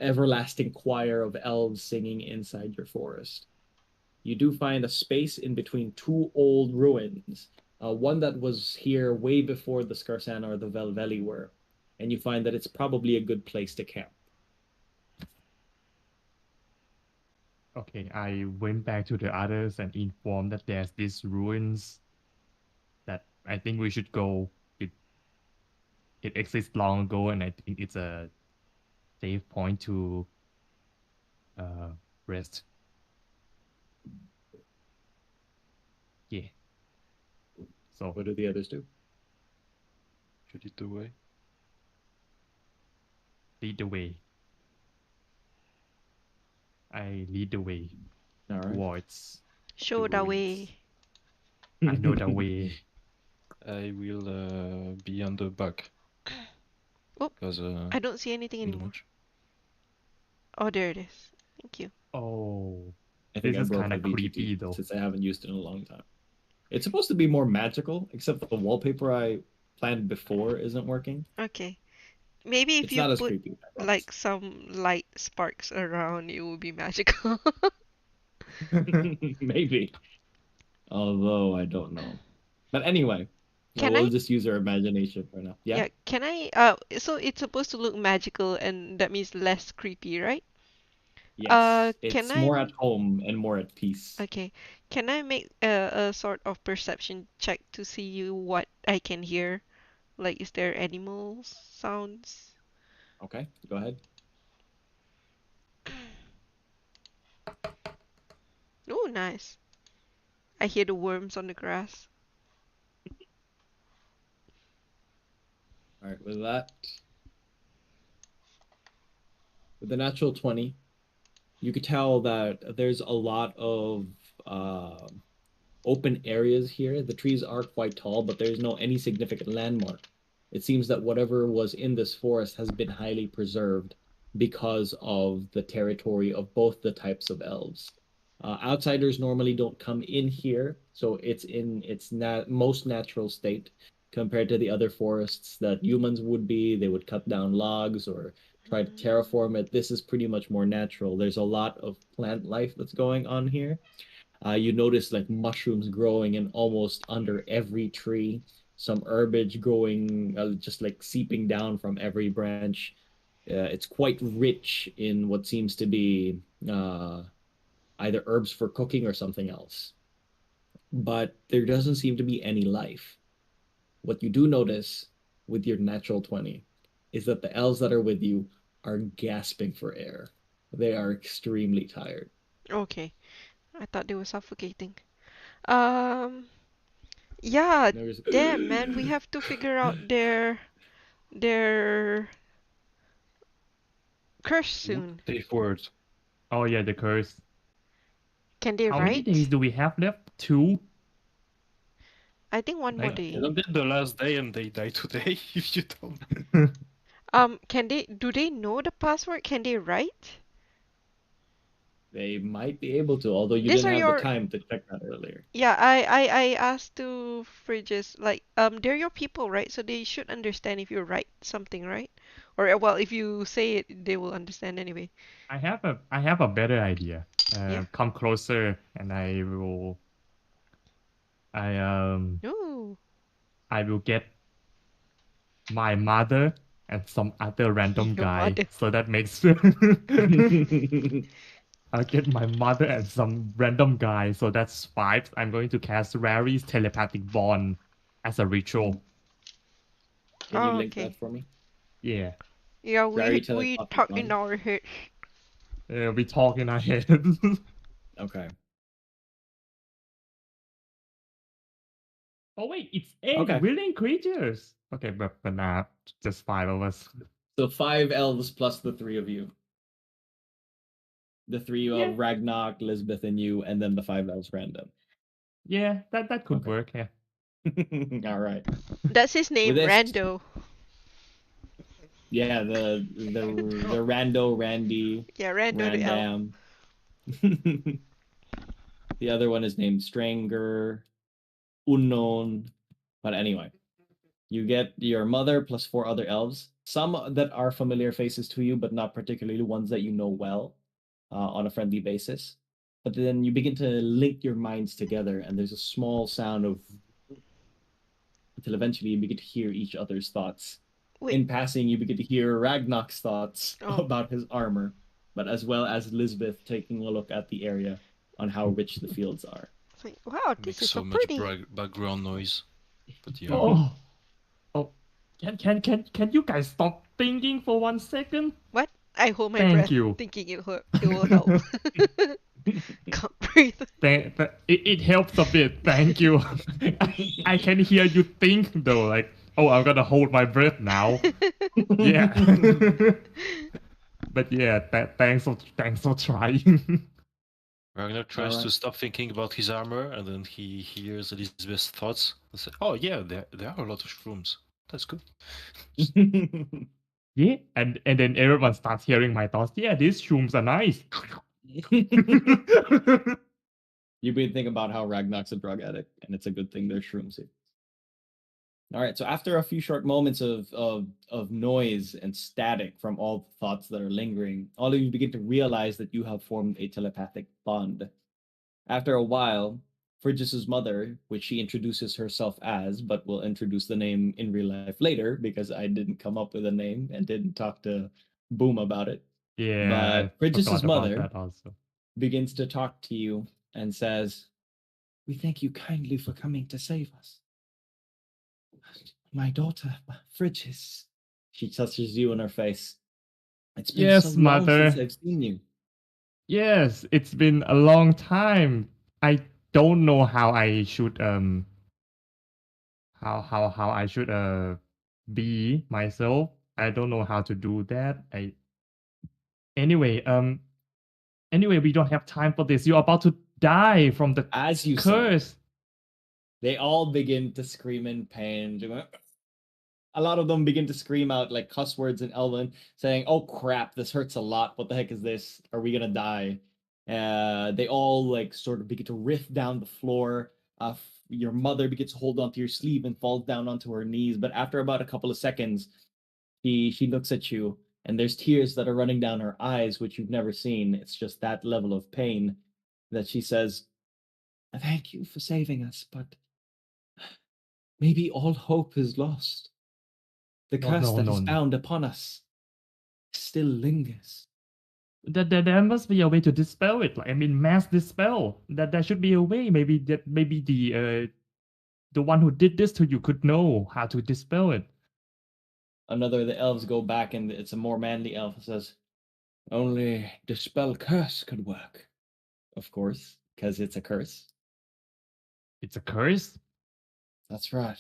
[SPEAKER 2] everlasting choir of elves singing inside your forest. You do find a space in between two old ruins, one that was here way before the Scarsana or the Velveli were, and you find that it's probably a good place to camp.
[SPEAKER 3] Okay, I went back to the others and informed that there's these ruins that I think we should go. It exists long ago, and I think it's a safe point to rest. Yeah. So
[SPEAKER 2] What do the others do?
[SPEAKER 1] You lead the way.
[SPEAKER 3] lead the way. I lead the way
[SPEAKER 2] All right.
[SPEAKER 3] towards
[SPEAKER 4] Show the way.
[SPEAKER 3] I know the way.
[SPEAKER 1] I will be on the back.
[SPEAKER 4] Oh,
[SPEAKER 1] Because
[SPEAKER 4] I don't see anything anymore. Oh, there it is. Thank you.
[SPEAKER 3] Oh,
[SPEAKER 2] I think
[SPEAKER 3] this
[SPEAKER 2] I
[SPEAKER 3] is
[SPEAKER 2] broke
[SPEAKER 3] kind
[SPEAKER 2] the
[SPEAKER 3] of
[SPEAKER 2] VTT
[SPEAKER 3] creepy though.
[SPEAKER 2] since I haven't used it in a long time. It's supposed to be more magical, except the wallpaper I planned before isn't working.
[SPEAKER 4] Okay. Maybe if
[SPEAKER 2] It's
[SPEAKER 4] you
[SPEAKER 2] not as
[SPEAKER 4] put
[SPEAKER 2] creepy, I promise.
[SPEAKER 4] like some light sparks around, it will be magical.
[SPEAKER 2] Maybe. Although I don't know. But anyway,
[SPEAKER 4] Can
[SPEAKER 2] we'll
[SPEAKER 4] I?
[SPEAKER 2] just use our imagination for now. Yeah?
[SPEAKER 4] Yeah, can I? So it's supposed to look magical, and that means less creepy, right?
[SPEAKER 2] Yes.
[SPEAKER 4] Can
[SPEAKER 2] It's
[SPEAKER 4] I?
[SPEAKER 2] more at home and more at peace.
[SPEAKER 4] Okay. Can I make a sort of perception check to see what I can hear? Like, is there animals sounds?
[SPEAKER 2] Okay, go ahead.
[SPEAKER 4] Oh, nice. I hear the worms on the grass.
[SPEAKER 2] All right, with that, with the natural 20, you could tell that there's a lot of uh, open areas here. The trees are quite tall, but there's no any significant landmark. It seems that whatever was in this forest has been highly preserved because of the territory of both the types of elves. Outsiders normally don't come in here, so it's in its most natural state compared to the other forests that humans would be. They would cut down logs or try to terraform it. This is pretty much more natural. There's a lot of plant life that's going on here. You notice like mushrooms growing in almost under every tree, some herbage growing, just like seeping down from every branch. It's quite rich in what seems to be either herbs for cooking or something else. But there doesn't seem to be any life. What you do notice with your natural 20 is that the elves that are with you are gasping for air. They are extremely tired.
[SPEAKER 4] Okay. I thought they were suffocating. Um, yeah,
[SPEAKER 2] There's
[SPEAKER 4] damn man, we have to figure out their curse soon.
[SPEAKER 1] safe words.
[SPEAKER 3] Oh yeah, the curse.
[SPEAKER 4] Can they
[SPEAKER 3] How many days
[SPEAKER 4] write?
[SPEAKER 3] do we have left? 2?
[SPEAKER 4] I think one more
[SPEAKER 3] Like,
[SPEAKER 4] day.
[SPEAKER 1] Isn't it the last day and they die today if you don't?
[SPEAKER 4] Do they know the password? Can they write?
[SPEAKER 2] They might be able to, although you
[SPEAKER 4] These
[SPEAKER 2] didn't
[SPEAKER 4] are
[SPEAKER 2] have the
[SPEAKER 4] your
[SPEAKER 2] time to check that earlier.
[SPEAKER 4] Yeah, I asked to Fridges, like, they're your people, right? So they should understand if you write something, right? Or well, if you say it, they will understand anyway.
[SPEAKER 3] I have a better idea.
[SPEAKER 4] Yeah.
[SPEAKER 3] Come closer, and I
[SPEAKER 4] Ooh.
[SPEAKER 3] I will get my mother and some other random
[SPEAKER 4] Your
[SPEAKER 3] guy.
[SPEAKER 4] mother.
[SPEAKER 3] So that makes I'll get my mother and some random guy. So that's 5. I'm going to cast Rary's telepathic bond as a ritual.
[SPEAKER 2] Can you
[SPEAKER 4] Oh,
[SPEAKER 2] link
[SPEAKER 4] okay.
[SPEAKER 2] that for me?
[SPEAKER 3] Yeah.
[SPEAKER 4] Yeah,
[SPEAKER 2] Very
[SPEAKER 4] we
[SPEAKER 2] telepathic
[SPEAKER 4] talk in
[SPEAKER 2] bond.
[SPEAKER 4] our head.
[SPEAKER 3] We talk in our head.
[SPEAKER 2] Okay.
[SPEAKER 3] Oh wait, it's 8
[SPEAKER 2] Okay.
[SPEAKER 3] willing creatures. Okay, but nah, just 5 of us.
[SPEAKER 2] So 5 elves plus the 3 of you. The 3
[SPEAKER 3] Yeah.
[SPEAKER 2] of Ragnar, Lisbeth, and you, and then the 5 elves random.
[SPEAKER 3] Yeah, that could
[SPEAKER 2] Okay.
[SPEAKER 3] work. Yeah.
[SPEAKER 2] All right.
[SPEAKER 4] That's his name,
[SPEAKER 2] With this,
[SPEAKER 4] Rando.
[SPEAKER 2] yeah, the Rando, Randy,
[SPEAKER 4] Yeah, Rando the elf.
[SPEAKER 2] Randam. The other one is named Stranger, Unknown. But anyway, You get your mother plus 4 other elves, some that are familiar faces to you, but not particularly ones that you know well on a friendly basis. But then you begin to link your minds together, and there's a small sound of until eventually you begin to hear each other's thoughts.
[SPEAKER 4] Wait.
[SPEAKER 2] In passing, you begin to hear Ragnar's thoughts
[SPEAKER 4] Oh.
[SPEAKER 2] about his armor, but as well as Lisbeth taking a look at the area on how rich the fields are.
[SPEAKER 4] Like, wow, this
[SPEAKER 1] Makes
[SPEAKER 4] is
[SPEAKER 1] so
[SPEAKER 4] so
[SPEAKER 1] much
[SPEAKER 4] pretty.
[SPEAKER 1] background noise. But yeah.
[SPEAKER 3] Oh, can you guys stop thinking for 1 second?
[SPEAKER 4] What? I hold my
[SPEAKER 3] Thank
[SPEAKER 4] breath,
[SPEAKER 3] you.
[SPEAKER 4] thinking it will help. Can't breathe.
[SPEAKER 3] It helps a bit. Thank you. I can hear you think though, like, oh, I'm gonna hold my breath now. Yeah. But yeah, thanks for trying.
[SPEAKER 1] Ragnar tries
[SPEAKER 2] Alright.
[SPEAKER 1] to stop thinking about his armor, and then he hears Elizabeth's thoughts and says, "Oh yeah, there are a lot of shrooms. That's good."
[SPEAKER 3] Yeah, and then everyone starts hearing my thoughts. Yeah, these shrooms are nice.
[SPEAKER 2] You've been thinking about how Ragnar's a drug addict, and it's a good thing there's shrooms here. All right, so after a few short moments of noise and static from all the thoughts that are lingering, all of you begin to realize that you have formed a telepathic bond. After a while, Phrygis's mother, which she introduces herself as, but will introduce the name in real life later because I didn't come up with a name and didn't talk to Boom about it.
[SPEAKER 3] Yeah,
[SPEAKER 2] But
[SPEAKER 3] I forgot
[SPEAKER 2] Phrygis's
[SPEAKER 3] about
[SPEAKER 2] mother
[SPEAKER 3] that also.
[SPEAKER 2] begins to talk to you and says, "We thank you kindly for coming to save us. My daughter, Phrygia," she touches you in her face. "It's been
[SPEAKER 3] Yes,
[SPEAKER 2] so long
[SPEAKER 3] mother.
[SPEAKER 2] since I've seen you."
[SPEAKER 3] Yes, it's been a long time. I don't know how I should how I should be myself. I don't know how to do that. Anyway, we don't have time for this. You're about to die from the
[SPEAKER 2] As you say,
[SPEAKER 3] curse.
[SPEAKER 2] they all begin to scream in pain. A lot of them begin to scream out like cuss words in Elven, saying, "Oh crap, this hurts a lot. What the heck is this? Are we gonna die?" They all like sort of begin to riff down the floor. Your mother begins to hold onto your sleeve and falls down onto her knees. But after about a couple of seconds, she looks at you, and there's tears that are running down her eyes, which you've never seen. It's just that level of pain that she says, "Thank you for saving us, but maybe all hope is lost. The curse that is bound upon us still lingers."
[SPEAKER 3] There must be a way to dispel it. Like, I mean, mass dispel. That there should be a way. Maybe the one who did this to you could know how to dispel it.
[SPEAKER 2] Another of the elves go back, and it's a more manly elf who says, "Only dispel curse could work." Of course, because it's a curse.
[SPEAKER 3] It's a curse?
[SPEAKER 2] That's right.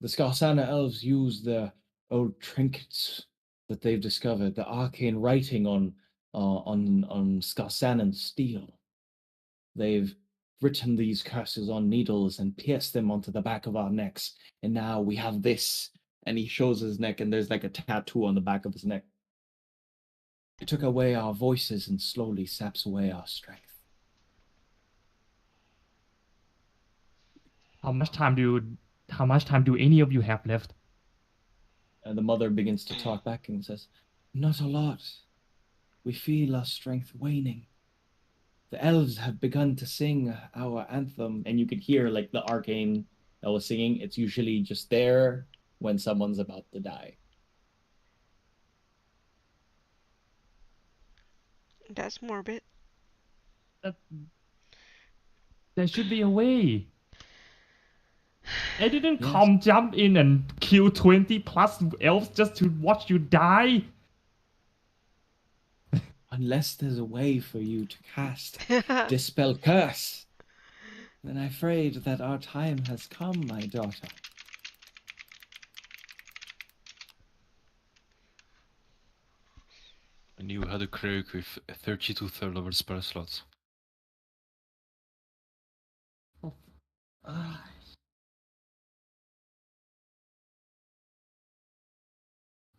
[SPEAKER 2] The Skarsana elves use the old trinkets that they've discovered, the arcane writing on Skarsanan steel. They've written these curses on needles and pierced them onto the back of our necks, and now we have this. And he shows his neck, and there's like a tattoo on the back of his neck. It took away our voices and slowly saps away our strength.
[SPEAKER 3] How much time do any of you have left?
[SPEAKER 2] And the mother begins to talk back and says, "Not a lot. We feel our strength waning. The elves have begun to sing our anthem," and you could hear like the arcane that was singing. It's usually just there when someone's about to die.
[SPEAKER 4] That's morbid.
[SPEAKER 3] There should be a way. I didn't
[SPEAKER 2] Yes.
[SPEAKER 3] jump in and kill 20 plus elves just to watch you die.
[SPEAKER 2] Unless there's a way for you to cast Dispel Curse, then I'm afraid that our time has come, my daughter.
[SPEAKER 1] I knew you had a cleric with 32 third level spell slots.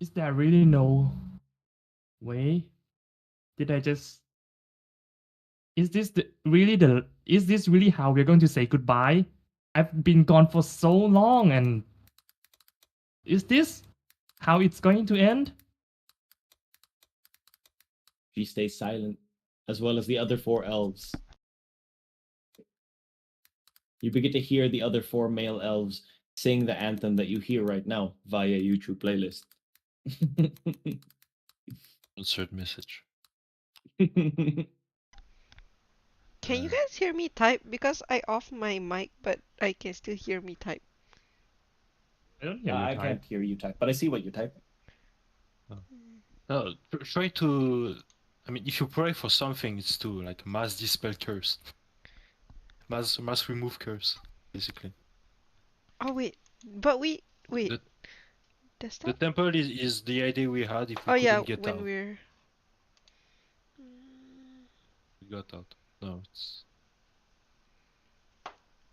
[SPEAKER 3] Is there really no way? Did I just... Is this really how we're going to say goodbye? I've been gone for so long and Is this how it's going to end?
[SPEAKER 2] She stays silent, as well as the other 4 elves. You begin to hear the other 4 male elves sing the anthem that you hear right now via YouTube playlist.
[SPEAKER 1] Insert message.
[SPEAKER 4] Can you guys hear me type? Because I off my mic, but I can still hear me type.
[SPEAKER 3] I don't hear you
[SPEAKER 2] I
[SPEAKER 3] type.
[SPEAKER 2] can't hear you type, but I see what you're typing.
[SPEAKER 1] No, try to. I mean, if you pray for something, it's to like mass dispel curse, mass remove curse, basically.
[SPEAKER 4] Oh wait, but wait. Does
[SPEAKER 1] The
[SPEAKER 4] that?
[SPEAKER 1] temple is the idea we had if we
[SPEAKER 4] Oh yeah,
[SPEAKER 1] couldn't get
[SPEAKER 4] when
[SPEAKER 1] out.
[SPEAKER 4] we're.
[SPEAKER 1] We got out. No, it's.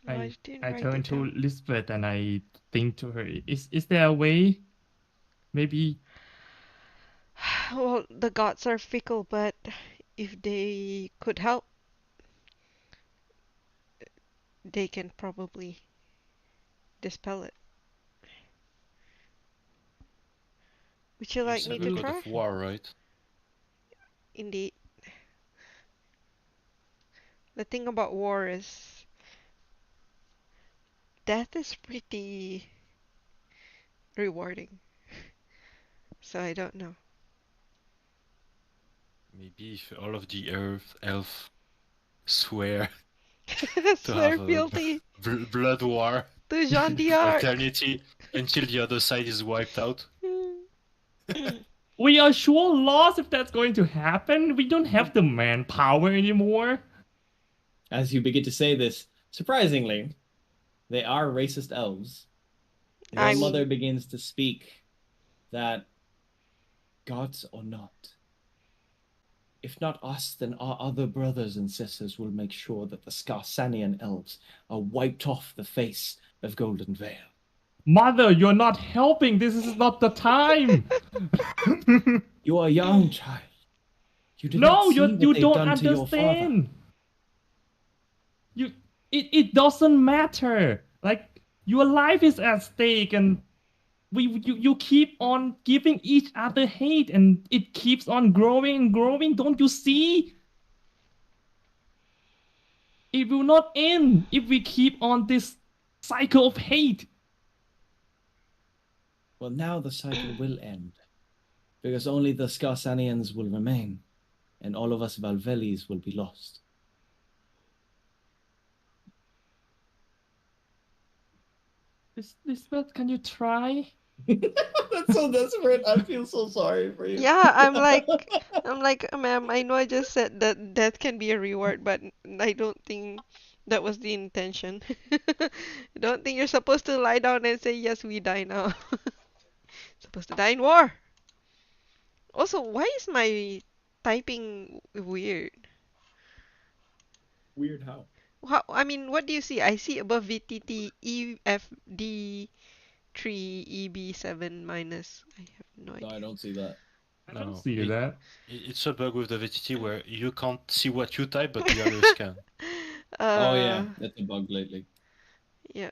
[SPEAKER 4] No, I didn't
[SPEAKER 3] I
[SPEAKER 4] write
[SPEAKER 3] turn
[SPEAKER 4] it
[SPEAKER 3] to
[SPEAKER 4] down.
[SPEAKER 3] Lisbeth and I think to her, is there a way? Maybe.
[SPEAKER 4] Well, the gods are fickle, but if they could help, they can probably dispel it. Would you
[SPEAKER 1] You
[SPEAKER 4] like me
[SPEAKER 1] said
[SPEAKER 4] to
[SPEAKER 1] the god
[SPEAKER 4] try?
[SPEAKER 1] of war, right?
[SPEAKER 4] Indeed. The thing about war is death is pretty rewarding. So I don't know.
[SPEAKER 1] Maybe if all of the elf swear to
[SPEAKER 4] Swear
[SPEAKER 1] have a
[SPEAKER 4] fealty
[SPEAKER 1] blood war
[SPEAKER 4] to Jean
[SPEAKER 1] for
[SPEAKER 4] d'Arc.
[SPEAKER 1] eternity until the other side is wiped out.
[SPEAKER 3] We are sure lost if that's going to happen. We don't have the manpower anymore.
[SPEAKER 2] As you begin to say this, surprisingly, they are racist elves. Your mother begins to speak that gods or not, if not us, then our other brothers and sisters will make sure that the Scarsanian elves are wiped off the face of Goldenvale.
[SPEAKER 3] Mother, you're not helping. This is not the time.
[SPEAKER 2] You are young, child. You did
[SPEAKER 3] No,
[SPEAKER 2] not see what
[SPEAKER 3] you
[SPEAKER 2] they've
[SPEAKER 3] don't
[SPEAKER 2] done to your father.
[SPEAKER 3] understand. It doesn't matter. Like, your life is at stake, and you keep on giving each other hate, and it keeps on growing and growing. Don't you see? It will not end if we keep on this cycle of hate.
[SPEAKER 2] Well, now the cycle will end, because only the Scarsanians will remain, and all of us Valvelis will be lost.
[SPEAKER 3] Lisbeth, can you try?
[SPEAKER 2] That's so desperate. I feel so sorry for you.
[SPEAKER 4] Yeah, I'm like, ma'am, I know I just said that death can be a reward, but I don't think that was the intention. I don't think you're supposed to lie down and say, yes, we die now. Supposed to die in war. Also, why is my typing weird?
[SPEAKER 2] Weird how?
[SPEAKER 4] How, I mean, what do you see? I see above VTT EFD3 EB7 minus. I have no idea.
[SPEAKER 2] No, I don't see that.
[SPEAKER 3] I don't see that.
[SPEAKER 1] It's a bug with the VTT where you can't see what you type, but the others can.
[SPEAKER 2] Oh yeah, that's a bug lately.
[SPEAKER 4] Yeah.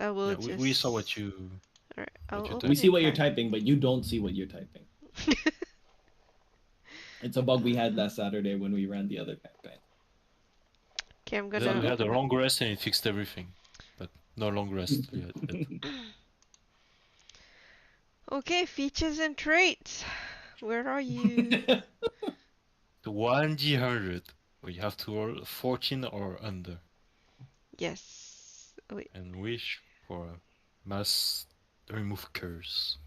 [SPEAKER 4] I will
[SPEAKER 1] Yeah,
[SPEAKER 4] just.
[SPEAKER 1] we saw what you.
[SPEAKER 4] Alright, I'll open
[SPEAKER 2] We see
[SPEAKER 4] it
[SPEAKER 2] what you're
[SPEAKER 4] back.
[SPEAKER 2] typing, but you don't see what you're typing. It's a bug we had last Saturday when we ran the other campaign.
[SPEAKER 4] Okay, I'm
[SPEAKER 1] Then we
[SPEAKER 4] gonna.
[SPEAKER 1] had a long rest and it fixed everything, but no long rest yet.
[SPEAKER 4] Okay, features and traits. Where are you?
[SPEAKER 1] The 1d100, where you have to roll 14 or under.
[SPEAKER 4] Yes. Wait.
[SPEAKER 1] And wish for a mass remove curse.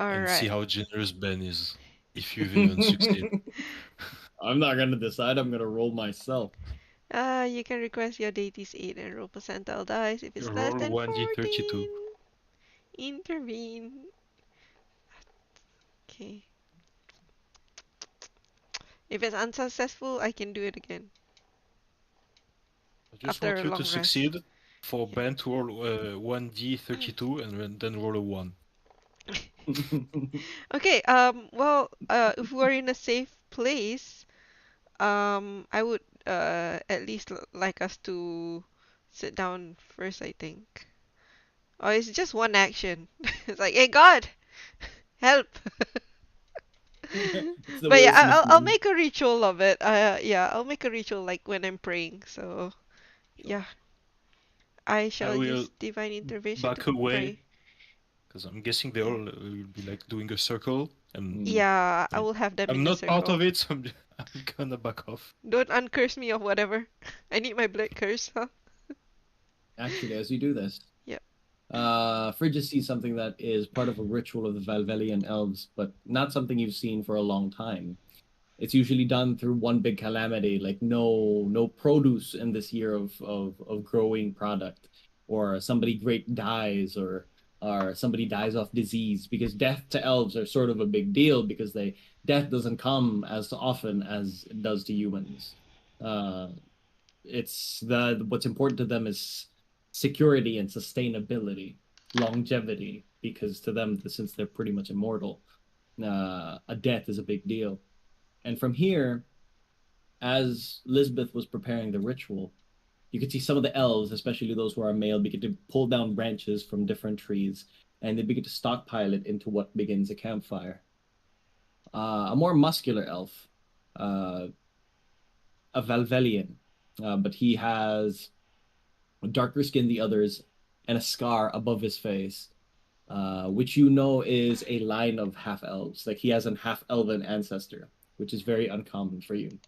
[SPEAKER 4] Alright.
[SPEAKER 1] And see how generous Ben is, if you've even succeeded.
[SPEAKER 2] I'm not gonna decide. I'm gonna roll myself.
[SPEAKER 4] You can request your deity's aid and roll percentile dice if it's
[SPEAKER 1] You
[SPEAKER 4] less
[SPEAKER 1] roll
[SPEAKER 4] than
[SPEAKER 1] 1d32.
[SPEAKER 4] 14. Intervene. Okay. If it's unsuccessful, I can do it again.
[SPEAKER 1] I just
[SPEAKER 4] After
[SPEAKER 1] want
[SPEAKER 4] a
[SPEAKER 1] you
[SPEAKER 4] long
[SPEAKER 1] to
[SPEAKER 4] rest.
[SPEAKER 1] succeed for Ben to roll 1d32 and then roll a 1.
[SPEAKER 4] Okay, well, if we're in a safe place, I would at least like us to sit down first, I think. Oh, it's just one action. It's like, hey God, help.
[SPEAKER 2] It's the
[SPEAKER 4] But yeah,
[SPEAKER 2] Will Smith
[SPEAKER 4] I'll
[SPEAKER 2] meme.
[SPEAKER 4] make a ritual of it. Yeah, I'll make a ritual like when I'm praying. So yeah, I shall
[SPEAKER 1] will
[SPEAKER 4] use divine intervention
[SPEAKER 1] back
[SPEAKER 4] to
[SPEAKER 1] away
[SPEAKER 4] pray.
[SPEAKER 1] because I'm guessing they all will be like doing a circle, and
[SPEAKER 4] Yeah, I will have them in
[SPEAKER 1] I'm
[SPEAKER 4] the
[SPEAKER 1] not part of
[SPEAKER 4] circle.
[SPEAKER 1] it, so I'm gonna back off.
[SPEAKER 4] Don't uncurse me of whatever. I need my blood curse, huh?
[SPEAKER 2] Actually, as you do this,
[SPEAKER 4] Yep.
[SPEAKER 2] Frigis sees something that is part of a ritual of the Valvelian elves, but not something you've seen for a long time. It's usually done through one big calamity, like no produce in this year of growing product, or somebody great dies, or somebody dies off disease, because death to elves are sort of a big deal because death doesn't come as often as it does to humans. It's what's important to them is security and sustainability, longevity, because to them, since they're pretty much immortal, a death is a big deal. And from here, as Lisbeth was preparing the ritual, you could see some of the elves, especially those who are male, begin to pull down branches from different trees, and they begin to stockpile it into what begins a campfire. A more muscular elf, uh, a Valvelian, but he has darker skin than the others and a scar above his face, which you know is a line of half elves. Like he has an half elven ancestor, which is very uncommon for you.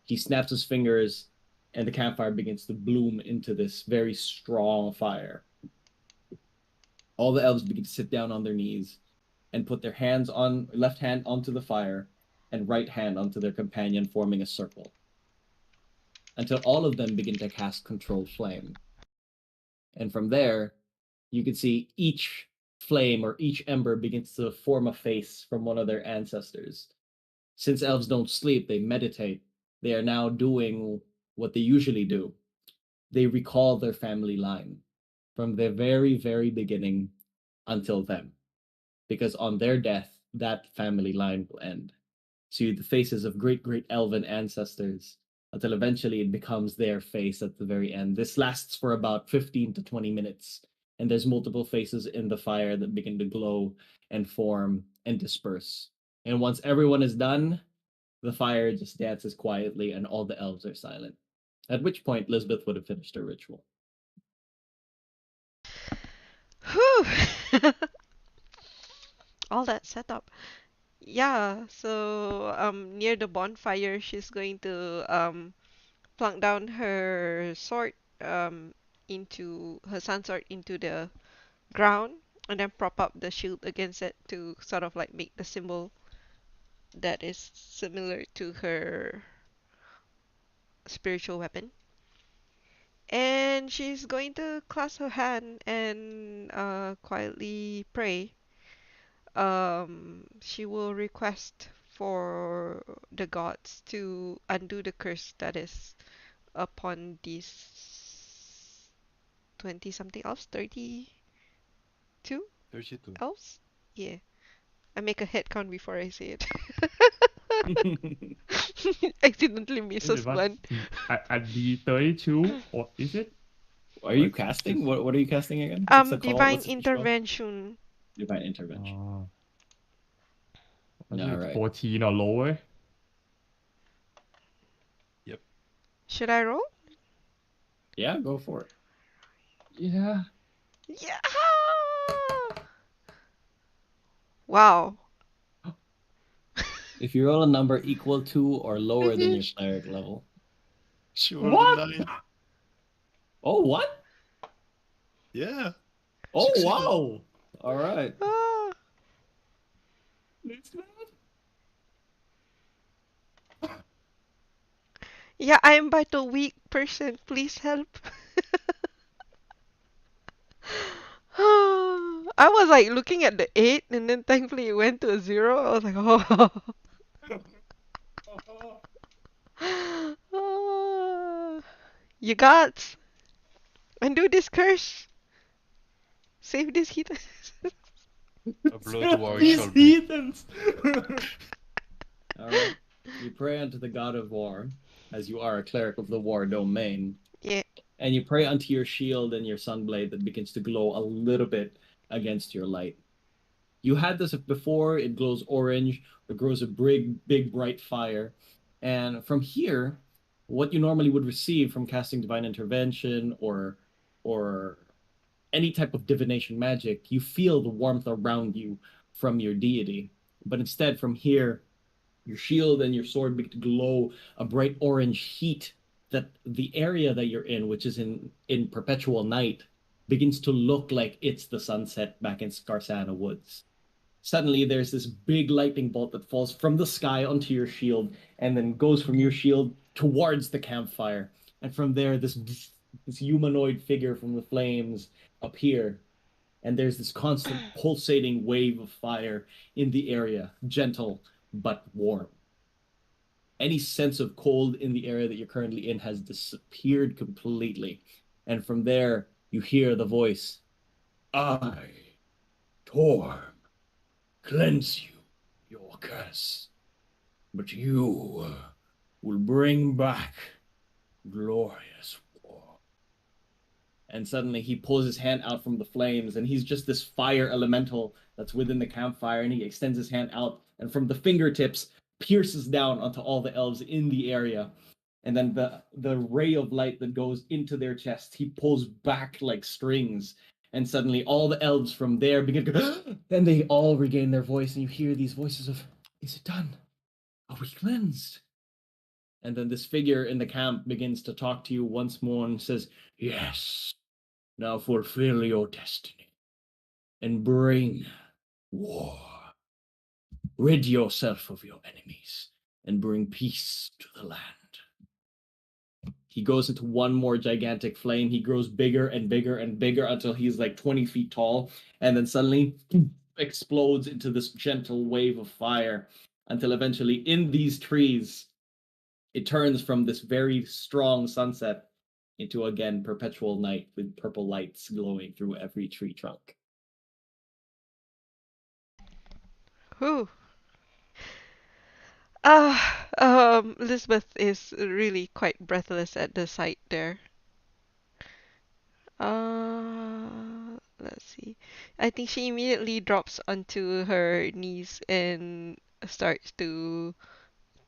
[SPEAKER 2] He snaps his fingers, and the campfire begins to bloom into this very strong fire. All the elves begin to sit down on their knees and put their hands on left hand onto the fire and right hand onto their companion, forming a circle, until all of them begin to cast control flame. And from there, you can see each flame or each ember begins to form a face from one of their ancestors. Since elves don't sleep, they meditate. They are now doing what they usually do. They recall their family line from the very, very beginning until then. Because on their death, that family line will end. So the faces of great, great elven ancestors until eventually it becomes their face at the very end. This lasts for about 15 to 20 minutes. And there's multiple faces in the fire that begin to glow and form and disperse. And once everyone is done, the fire just dances quietly and all the elves are silent. At which point, Lisbeth would have finished her ritual.
[SPEAKER 4] Whew. All that setup. Yeah, so near the bonfire, she's going to plunk down her sword into her sun sword into the ground and then prop up the shield against it to sort of like make the symbol that is similar to her spiritual weapon. And she's going to clasp her hand and quietly pray. She will request for the gods to undo the curse that is upon these 20 something elves, 32
[SPEAKER 1] 32.
[SPEAKER 4] elves? Yeah. I make a head count before I say it. Accidentally misses one.
[SPEAKER 3] At the 32, or is it?
[SPEAKER 2] Are you casting? What are you casting again? What's the call?
[SPEAKER 4] Divine
[SPEAKER 2] What's the spell?
[SPEAKER 4] intervention.
[SPEAKER 2] Divine intervention.
[SPEAKER 3] Was
[SPEAKER 2] All
[SPEAKER 3] it
[SPEAKER 2] right.
[SPEAKER 3] 14 or lower?
[SPEAKER 1] Yep.
[SPEAKER 4] Should I roll?
[SPEAKER 2] Yeah, go for it.
[SPEAKER 3] Yeah.
[SPEAKER 4] Yeah. Wow.
[SPEAKER 2] If you roll a number equal to or lower than your cleric level.
[SPEAKER 1] She rolled a 9.
[SPEAKER 2] Oh, what?
[SPEAKER 1] Yeah.
[SPEAKER 2] Oh,
[SPEAKER 1] Succeeded.
[SPEAKER 2] wow. All right.
[SPEAKER 4] Ah. Yeah, I'm but a weak person. Please help. I was like looking at the 8 and then thankfully it went to a 0. I was like, oh. You gods. Undo this curse. Save this heathen.
[SPEAKER 1] A blood war
[SPEAKER 3] These
[SPEAKER 1] shall be.
[SPEAKER 3] heathens!
[SPEAKER 2] All right. You pray unto the god of war, as you are a cleric of the war domain.
[SPEAKER 4] Yeah.
[SPEAKER 2] And you pray unto your shield and your sunblade that begins to glow a little bit against your light. You had this before, it glows orange, it grows a big, bright fire. And from here, what you normally would receive from casting Divine Intervention or any type of divination magic, you feel the warmth around you from your deity. But instead, from here, your shield and your sword begin to glow a bright orange heat that the area that you're in, which is in perpetual night, begins to look like it's the sunset back in Scarsana Woods. Suddenly, there's this big lightning bolt that falls from the sky onto your shield and then goes from your shield towards the campfire. And from there, this humanoid figure from the flames appear. And there's this constant pulsating wave of fire in the area, gentle but warm. Any sense of cold in the area that you're currently in has disappeared completely. And from there, you hear the voice, I, Torm, cleanse you, your curse, but you will bring back glorious war. And suddenly he pulls his hand out from the flames, and he's just this fire elemental that's within the campfire, and he extends his hand out, and from the fingertips pierces down onto all the elves in the area. And then the ray of light that goes into their chest, he pulls back like strings, and suddenly all the elves from there begin to then they all regain their voice, and you hear these voices of, is it done? Are we cleansed? And then this figure in the camp begins to talk to you once more and says, yes, now fulfill your destiny and bring war. Rid yourself of your enemies and bring peace to the land. He goes into one more gigantic flame. He grows bigger and bigger and bigger until he's like 20 feet tall, and then suddenly explodes into this gentle wave of fire until eventually in these trees, it turns from this very strong sunset into, again, perpetual night with purple lights glowing through every tree trunk.
[SPEAKER 4] Whew. Lisbeth is really quite breathless at the sight there. Let's see. I think she immediately drops onto her knees and starts to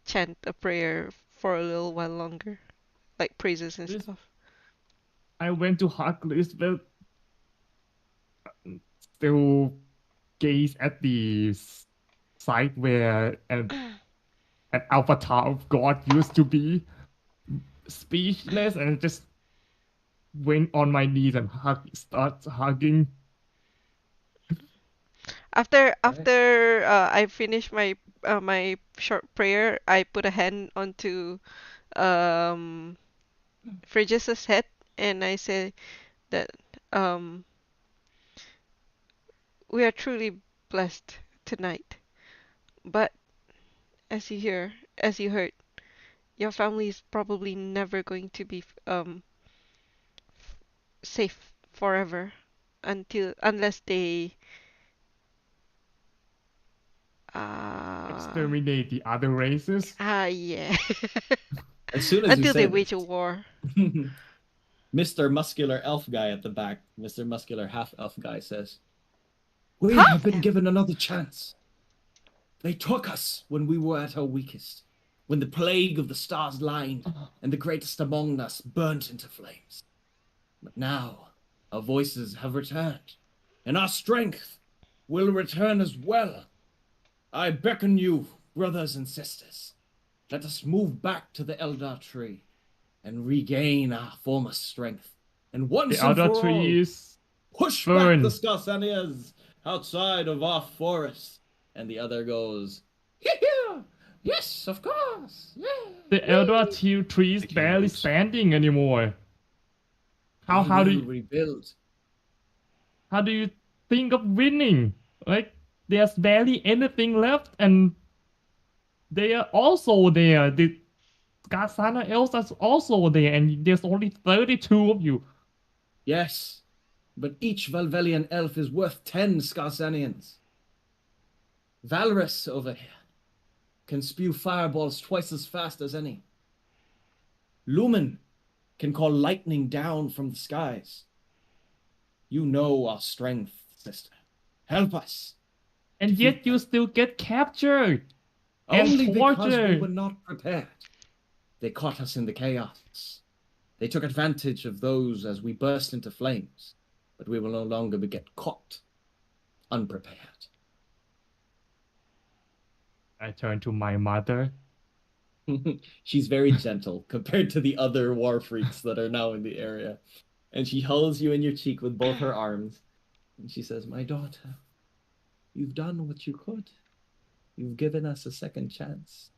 [SPEAKER 4] chant a prayer for a little while longer, like praises and stuff.
[SPEAKER 3] I went to hug Lisbeth, still gaze at the site where an avatar of God used to be, speechless, and just went on my knees and start hugging.
[SPEAKER 4] After I finish my my short prayer, I put a hand onto Phrygis's head and I say that we are truly blessed tonight. But as you heard, your family is probably never going to be safe forever unless they
[SPEAKER 3] exterminate the other races.
[SPEAKER 4] Yeah.
[SPEAKER 2] As soon as
[SPEAKER 4] until they wage a war.
[SPEAKER 2] Mr. Muscular Elf Guy at the back, Mr. Muscular Half Elf Guy says, we have been given another chance. They took us when we were at our weakest, when the plague of the stars lined and the greatest among us burnt into flames. But now our voices have returned, and our strength will return as well. I beckon you, brothers and sisters, let us move back to the Eldar tree and regain our former strength. And once
[SPEAKER 3] the
[SPEAKER 2] and for
[SPEAKER 3] Eldar tree
[SPEAKER 2] all,
[SPEAKER 3] is
[SPEAKER 2] push
[SPEAKER 3] burn.
[SPEAKER 2] back the Scarsanias outside of our forest. And the other goes, yeah, yes, of course. Yeah,
[SPEAKER 3] the Eldar tree is barely standing anymore. How do you
[SPEAKER 2] rebuild?
[SPEAKER 3] How do you think of winning? Like, there's barely anything left, and they are also there. The Scarsana Elves are also there, and there's only 32 of you.
[SPEAKER 2] Yes, but each Valvelian elf is worth 10 Scarsanians. Valorous over here can spew fireballs twice as fast as any. Lumen can call lightning down from the skies. You know our strength, sister. Help us.
[SPEAKER 3] And yet you still get captured.
[SPEAKER 2] Only
[SPEAKER 3] and
[SPEAKER 2] because we
[SPEAKER 3] tortured.
[SPEAKER 2] were not prepared. They caught us in the chaos. They took advantage of those as we burst into flames. But we will no longer get caught unprepared.
[SPEAKER 3] I turn to my mother.
[SPEAKER 2] She's very gentle compared to the other war freaks that are now in the area. And she holds you in your cheek with both her arms. And she says, my daughter, you've done what you could. You've given us a second chance.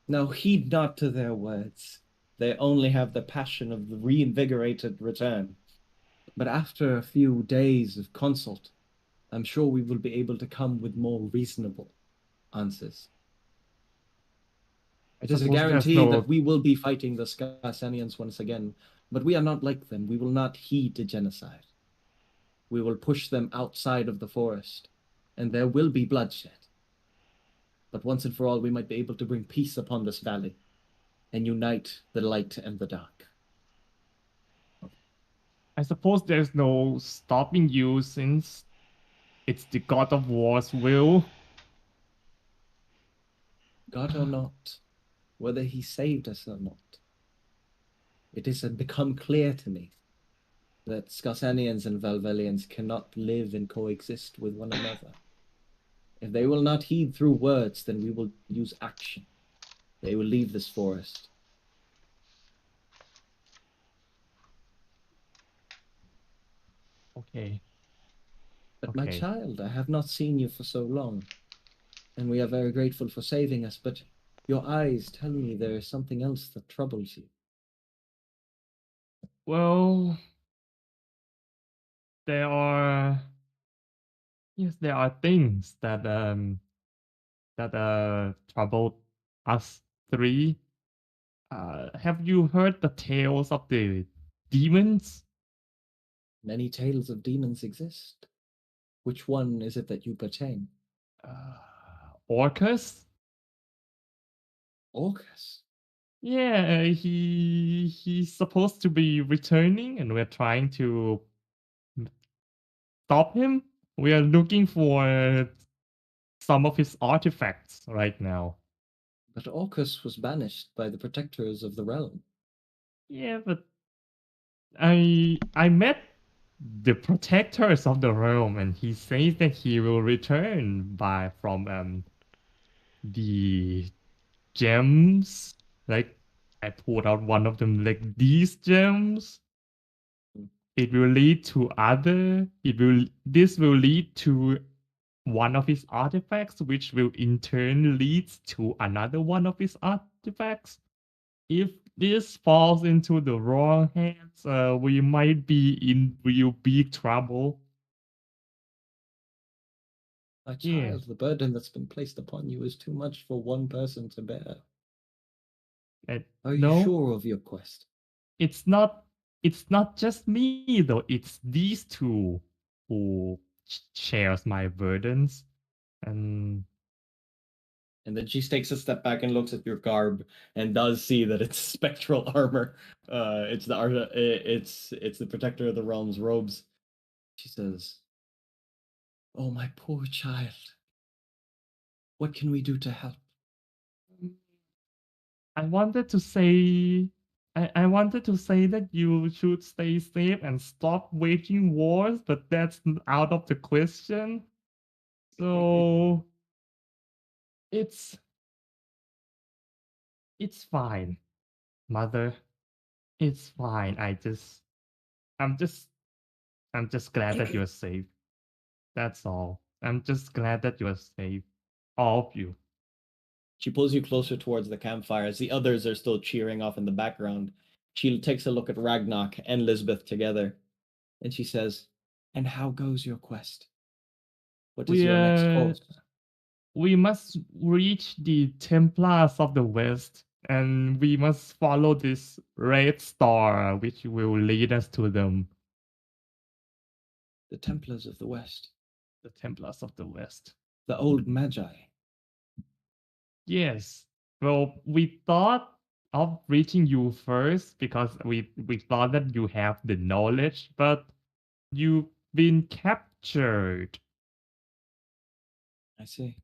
[SPEAKER 2] Now heed not to their words. They only have the passion of the reinvigorated return. But after a few days of consult, I'm sure we will be able to come with more reasonable answers. It is a guarantee that we will be fighting the Scarsanians once again, but we are not like them. We will not heed to genocide. We will push them outside of the forest, and there will be bloodshed. But once and for all, we might be able to bring peace upon this valley and unite the light and the dark.
[SPEAKER 3] I suppose there's no stopping you since it's the God of War's will.
[SPEAKER 2] God or not, whether he saved us or not, it has become clear to me that Scarsanians and Valvelians cannot live and coexist with one another. If they will not heed through words, then we will use action. They will leave this forest.
[SPEAKER 3] Okay.
[SPEAKER 2] But my child, I have not seen you for so long, and we are very grateful for saving us, but your eyes tell me there is something else that troubles you.
[SPEAKER 3] Well, there are things that troubled us three. Have you heard the tales of the demons?
[SPEAKER 2] Many tales of demons exist. Which one is it that you pertain?
[SPEAKER 3] Orcus?
[SPEAKER 2] Orcus?
[SPEAKER 3] Yeah, he's supposed to be returning, and we're trying to stop him. We are looking for some of his artifacts right now.
[SPEAKER 2] But Orcus was banished by the protectors of the realm.
[SPEAKER 3] Yeah, but I met the protectors of the realm, and he says that he will return from the gems. Like, I pulled out one of them, like these gems. It will lead to this will lead to one of his artifacts, which will in turn lead to another one of his artifacts. If this falls into the wrong hands, we might be in real big trouble.
[SPEAKER 2] My child, the burden that's been placed upon you is too much for one person to bear. Are you sure of your quest?
[SPEAKER 3] It's not just me though, it's these two who shares my burdens. And
[SPEAKER 2] then she takes a step back and looks at your garb and does see that it's spectral armor. It's the protector of the realm's robes. She says, "Oh, my poor child. What can we do to help?"
[SPEAKER 3] I wanted to say that you should stay safe and stop waging wars, but that's out of the question. So it's fine, mother. It's fine. I'm just glad that you're safe. That's all. I'm just glad that you're safe. All of you.
[SPEAKER 2] She pulls you closer towards the campfire as the others are still cheering off in the background. She takes a look at Ragnarok and Lisbeth together, and she says, "And how goes your quest? What is your next course?"
[SPEAKER 3] We must reach the Templars of the West, and we must follow this red star, which will lead us to them.
[SPEAKER 2] The Templars of the West.
[SPEAKER 3] The Templars of the West.
[SPEAKER 2] The old Magi.
[SPEAKER 3] Yes. Well, we thought of reaching you first because we thought that you have the knowledge, but you've been captured.
[SPEAKER 2] I see.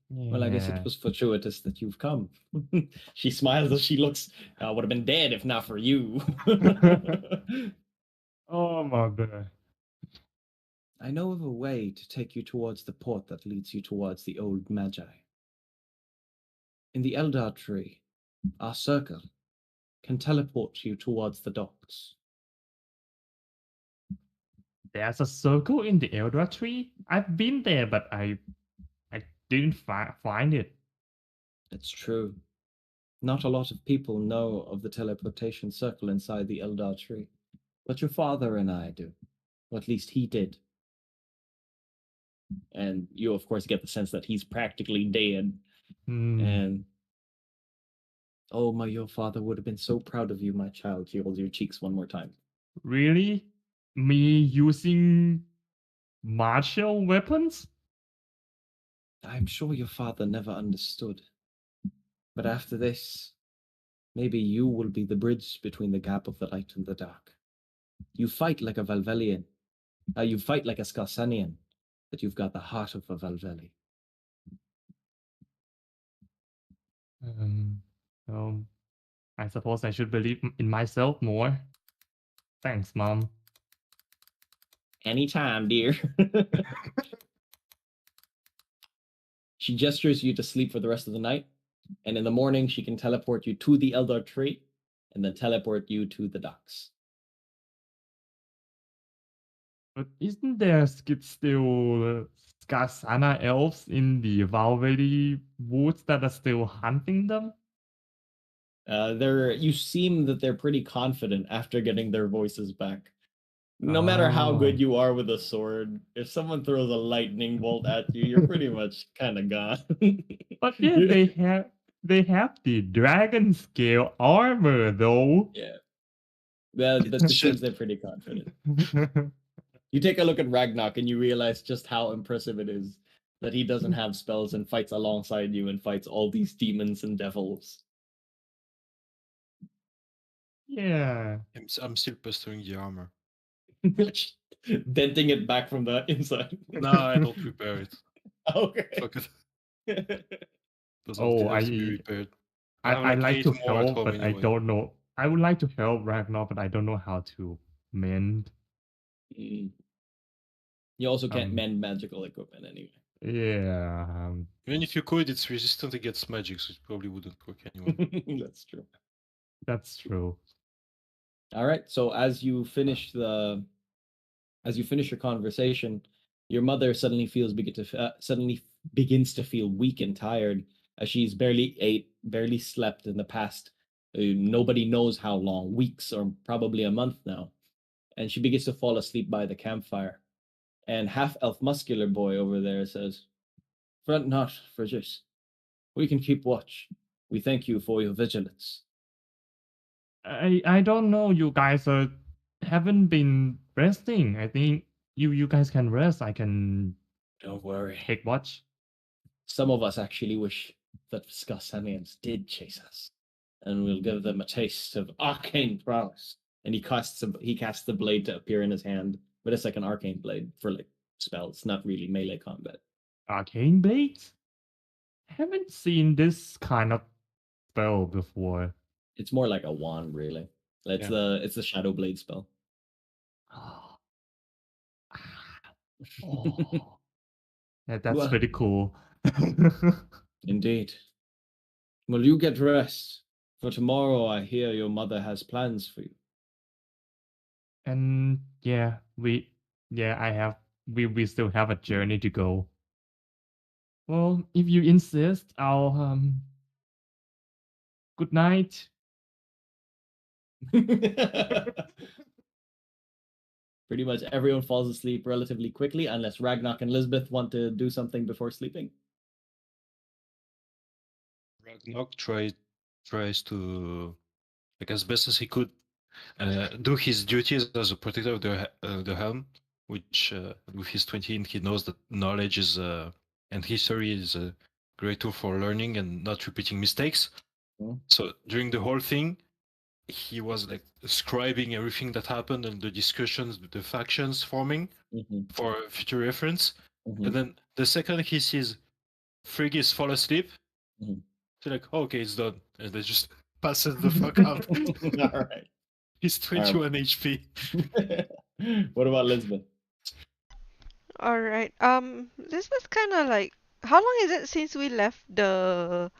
[SPEAKER 3] Yeah.
[SPEAKER 2] Well, I guess it was fortuitous that you've come. She smiles as she looks. I would have been dead if not for you.
[SPEAKER 3] Oh, mother.
[SPEAKER 2] I know of a way to take you towards the port that leads you towards the old Magi. In the Eldar tree, our circle can teleport you towards the docks.
[SPEAKER 3] There's a circle in the Elder tree. I've been there, but I didn't find it.
[SPEAKER 2] It's true. Not a lot of people know of the teleportation circle inside the Eldar tree, but your father and I do. Or at least he did. And you, of course, get the sense that he's practically dead. And oh, your father would have been so proud of you, my child. He holds your cheeks one more time.
[SPEAKER 3] Really? Me using martial weapons?
[SPEAKER 2] I'm sure your father never understood. But after this, maybe you will be the bridge between the gap of the light and the dark. You fight like a Valvelian. You fight like a Scarsanian, but you've got the heart of a Valveli.
[SPEAKER 3] I suppose I should believe in myself more. Thanks, Mom.
[SPEAKER 2] Anytime, dear. She gestures you to sleep for the rest of the night, and in the morning she can teleport you to the Eldar tree, and then teleport you to the docks.
[SPEAKER 3] But isn't there still Skarsana elves in the Valverde woods that are still hunting them?
[SPEAKER 2] You seem that they're pretty confident after getting their voices back. No matter how good you are with a sword, if someone throws a lightning bolt at you, you're pretty much kind of gone.
[SPEAKER 3] But yeah, they have the dragon scale armor though.
[SPEAKER 2] Yeah. That seems they're pretty confident. You take a look at Ragnarok and you realize just how impressive it is that he doesn't have spells and fights alongside you and fights all these demons and devils.
[SPEAKER 3] Yeah.
[SPEAKER 1] I'm still pestering the armor.
[SPEAKER 2] Denting it back from the inside.
[SPEAKER 1] No, I don't repair it.
[SPEAKER 2] Okay.
[SPEAKER 1] Fuck it.
[SPEAKER 3] Oh,
[SPEAKER 1] have to be repaired.
[SPEAKER 3] I like to
[SPEAKER 1] more at
[SPEAKER 3] help,
[SPEAKER 1] home
[SPEAKER 3] but I
[SPEAKER 1] anyway.
[SPEAKER 3] don't know. I would like to help Ragnar, but I don't know how to mend.
[SPEAKER 2] You also can't mend magical equipment anyway.
[SPEAKER 3] Yeah.
[SPEAKER 1] Even if you could, it's resistant against magic, so it probably wouldn't work anyway.
[SPEAKER 2] That's true.
[SPEAKER 3] That's true.
[SPEAKER 2] All right. So as you finish your conversation, your mother suddenly begins to feel weak and tired, as she's barely ate, barely slept in the past. Nobody knows how long, weeks or probably a month now. And she begins to fall asleep by the campfire. And half-elf muscular boy over there says, "Fret not, Frigis. We can keep watch. We thank you for your vigilance."
[SPEAKER 3] I don't know. You guys haven't been resting. I think you guys can rest. I can.
[SPEAKER 2] Don't worry.
[SPEAKER 3] Take watch.
[SPEAKER 2] Some of us actually wish that Scarsanians did chase us, and we'll give them a taste of arcane prowess. And he casts the blade to appear in his hand, but it's like an arcane blade for like spells, not really melee combat.
[SPEAKER 3] Arcane blades? Haven't seen this kind of spell before.
[SPEAKER 2] It's more like a wand, really. It's the Shadow Blade spell.
[SPEAKER 3] That's pretty cool.
[SPEAKER 2] Indeed. Well, you get rest, for tomorrow I hear your mother has plans for you.
[SPEAKER 3] And we still have a journey to go. Well, if you insist, I'll good night.
[SPEAKER 2] Pretty much everyone falls asleep relatively quickly, unless Ragnarok and Lisbeth want to do something before sleeping.
[SPEAKER 1] Ragnarok tries to, like, as best as he could, do his duties as a protector of the helm, which with his 20, he knows that knowledge is and history is a great tool for learning and not repeating mistakes. So during the whole thing, he was like scribing everything that happened and the discussions with the factions forming for future reference. And then the second he sees Friggis fall asleep, they're like, oh, okay, it's done. And they just passes the fuck out.
[SPEAKER 2] All right.
[SPEAKER 1] He's 21 HP.
[SPEAKER 2] What about Lisbeth?
[SPEAKER 4] All right. This was kind of like, how long is it since we left the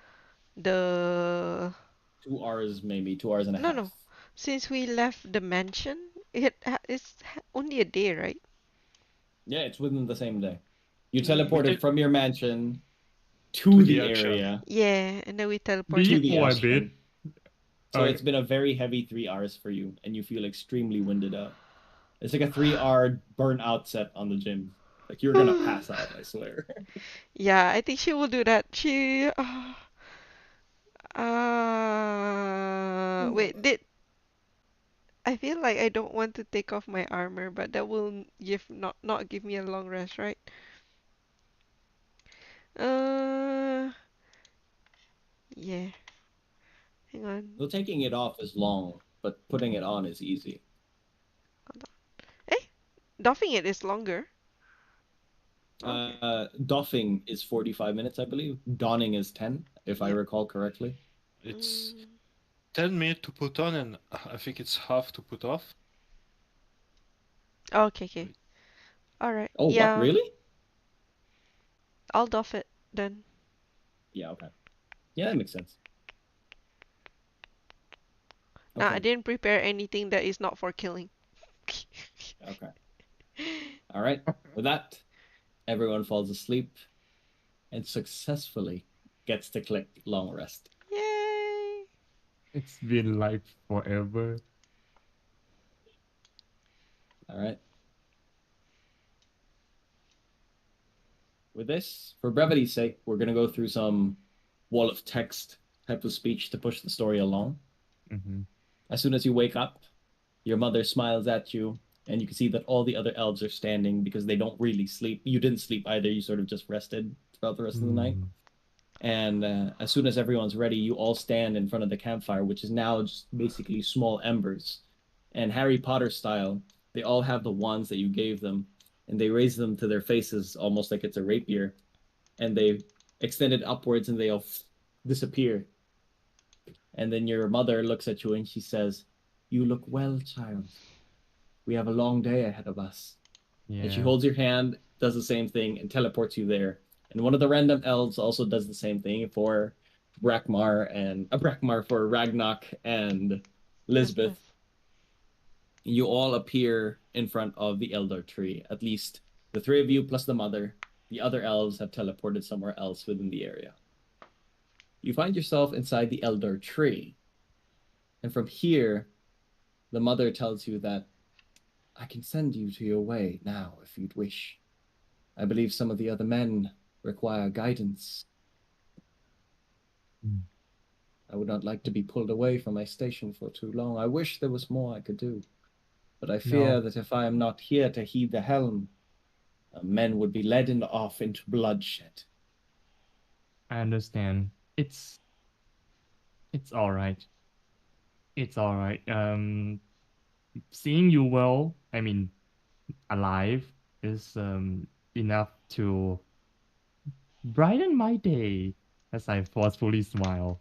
[SPEAKER 2] 2 hours, maybe 2 hours and a half.
[SPEAKER 4] No. Since we left the mansion, it's only a day, right?
[SPEAKER 2] Yeah, it's within the same day. You teleported from your mansion to the area.
[SPEAKER 4] Yeah, and then we teleported
[SPEAKER 2] to the
[SPEAKER 3] for a
[SPEAKER 2] action.
[SPEAKER 3] bit.
[SPEAKER 2] So it's been a very heavy 3 hours for you, and you feel extremely winded out. It's like a 3-hour burnout set on the gym. Like you're gonna pass out, I swear.
[SPEAKER 4] Yeah, I think she will do that. Wait, I feel like I don't want to take off my armor, but that will not give me a long rest, right? Yeah. Hang on.
[SPEAKER 2] Well, taking it off is long, but putting it on is easy.
[SPEAKER 4] Hold on. Doffing it is longer.
[SPEAKER 2] Doffing is 45 minutes, I believe. Donning is 10, if I recall correctly.
[SPEAKER 1] It's 10 minutes to put on, and I think it's half to put off.
[SPEAKER 4] Okay. All right.
[SPEAKER 2] Oh,
[SPEAKER 4] yeah.
[SPEAKER 2] What? Really?
[SPEAKER 4] I'll doff it then.
[SPEAKER 2] Yeah, okay. Yeah, that makes sense.
[SPEAKER 4] Nah, I didn't prepare anything that is not for killing.
[SPEAKER 2] Okay. All right. With that, everyone falls asleep and successfully gets to click long rest.
[SPEAKER 4] Yay!
[SPEAKER 3] It's been like forever.
[SPEAKER 2] All right. With this, for brevity's sake, we're going to go through some wall of text type of speech to push the story along. As soon as you wake up, your mother smiles at you, and you can see that all the other elves are standing because they don't really sleep. You didn't sleep either. You sort of just rested throughout the rest of the night. And as soon as everyone's ready, you all stand in front of the campfire, which is now just basically small embers. And Harry Potter style, they all have the wands that you gave them, and they raise them to their faces almost like it's a rapier. And they extend it upwards, and they all disappear. And then your mother looks at you and she says, "You look well, child. We have a long day ahead of us." Yeah. And she holds your hand, does the same thing, and teleports you there. And one of the random elves also does the same thing for Brakmar for Ragnarok and Lisbeth. You all appear in front of the Elder Tree. At least the 3 of you plus the mother. The other elves have teleported somewhere else within the area. You find yourself inside the Elder Tree. And from here, the mother tells you that I can send you to your way now if you'd wish. I believe some of the other men require guidance. I would not like to be pulled away from my station for too long. I wish there was more I could do. But I fear that if I am not here to heed the helm, men would be led off into bloodshed.
[SPEAKER 3] I understand. It's all right. It's all right. Seeing you alive is enough to brighten my day as I forcefully smile.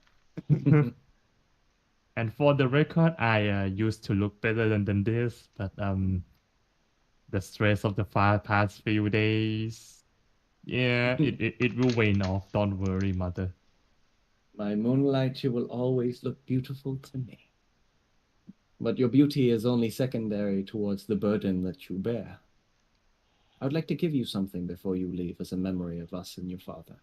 [SPEAKER 3] And for the record, I used to look better than this, but the stress of the past few days, it will wane off. Don't worry, mother.
[SPEAKER 2] My moonlight, you will always look beautiful to me. But your beauty is only secondary towards the burden that you bear. I would like to give you something before you leave as a memory of us and your father.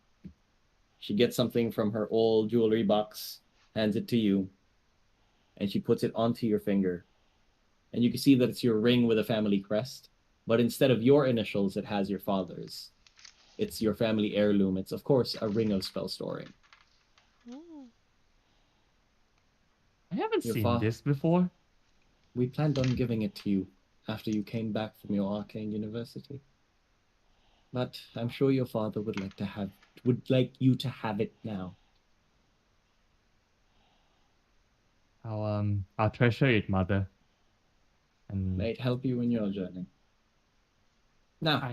[SPEAKER 2] She gets something from her old jewelry box, hands it to you, and she puts it onto your finger. And you can see that it's your ring with a family crest, but instead of your initials, it has your father's. It's your family heirloom. It's, of course, a ring of spell storing.
[SPEAKER 3] I haven't seen this before.
[SPEAKER 2] We planned on giving it to you after you came back from your arcane university. But I'm sure your father would like you to have it now.
[SPEAKER 3] I'll treasure it, mother. And
[SPEAKER 2] May it help you in your journey. Now, go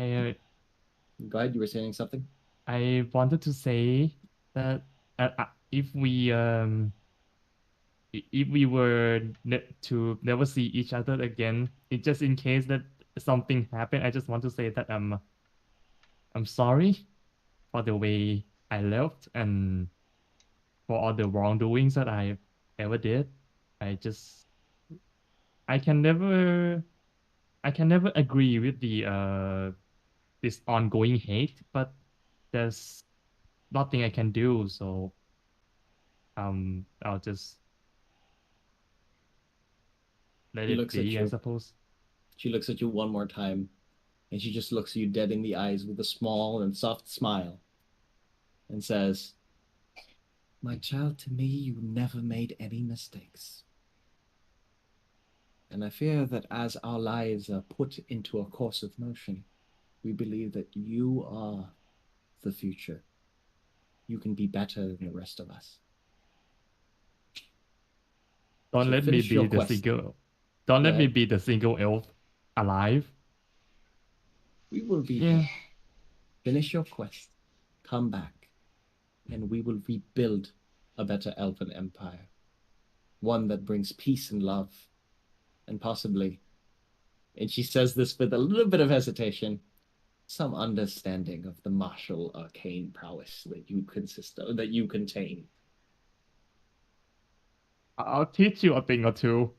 [SPEAKER 2] ahead. You were saying something.
[SPEAKER 3] I wanted to say that if we were to never see each other again, just in case that something happened, I just want to say that I'm sorry for the way I left and for all the wrongdoings that I ever did. I can never agree with the this ongoing hate, but there's nothing I can do, so I'll just let
[SPEAKER 2] She
[SPEAKER 3] it
[SPEAKER 2] looks at
[SPEAKER 3] be, I
[SPEAKER 2] you.
[SPEAKER 3] suppose.
[SPEAKER 2] She looks at you one more time, and she just looks you dead in the eyes with a small and soft smile and says, "My child, to me, you never made any mistakes. And I fear that as our lives are put into a course of motion, we believe that you are the future. You can be better than the rest of us.
[SPEAKER 3] Don't
[SPEAKER 2] So
[SPEAKER 3] let me
[SPEAKER 2] finish your
[SPEAKER 3] be the
[SPEAKER 2] quest."
[SPEAKER 3] single. Don't
[SPEAKER 2] Go
[SPEAKER 3] let me
[SPEAKER 2] ahead.
[SPEAKER 3] be the single elf alive.
[SPEAKER 2] We will be
[SPEAKER 3] Yeah.
[SPEAKER 2] here. Finish your quest. Come back, and we will rebuild a better elven empire. One that brings peace and love, and possibly, and she says this with a little bit of hesitation, some understanding of the martial arcane prowess that you contain.
[SPEAKER 3] I'll teach you a thing or two.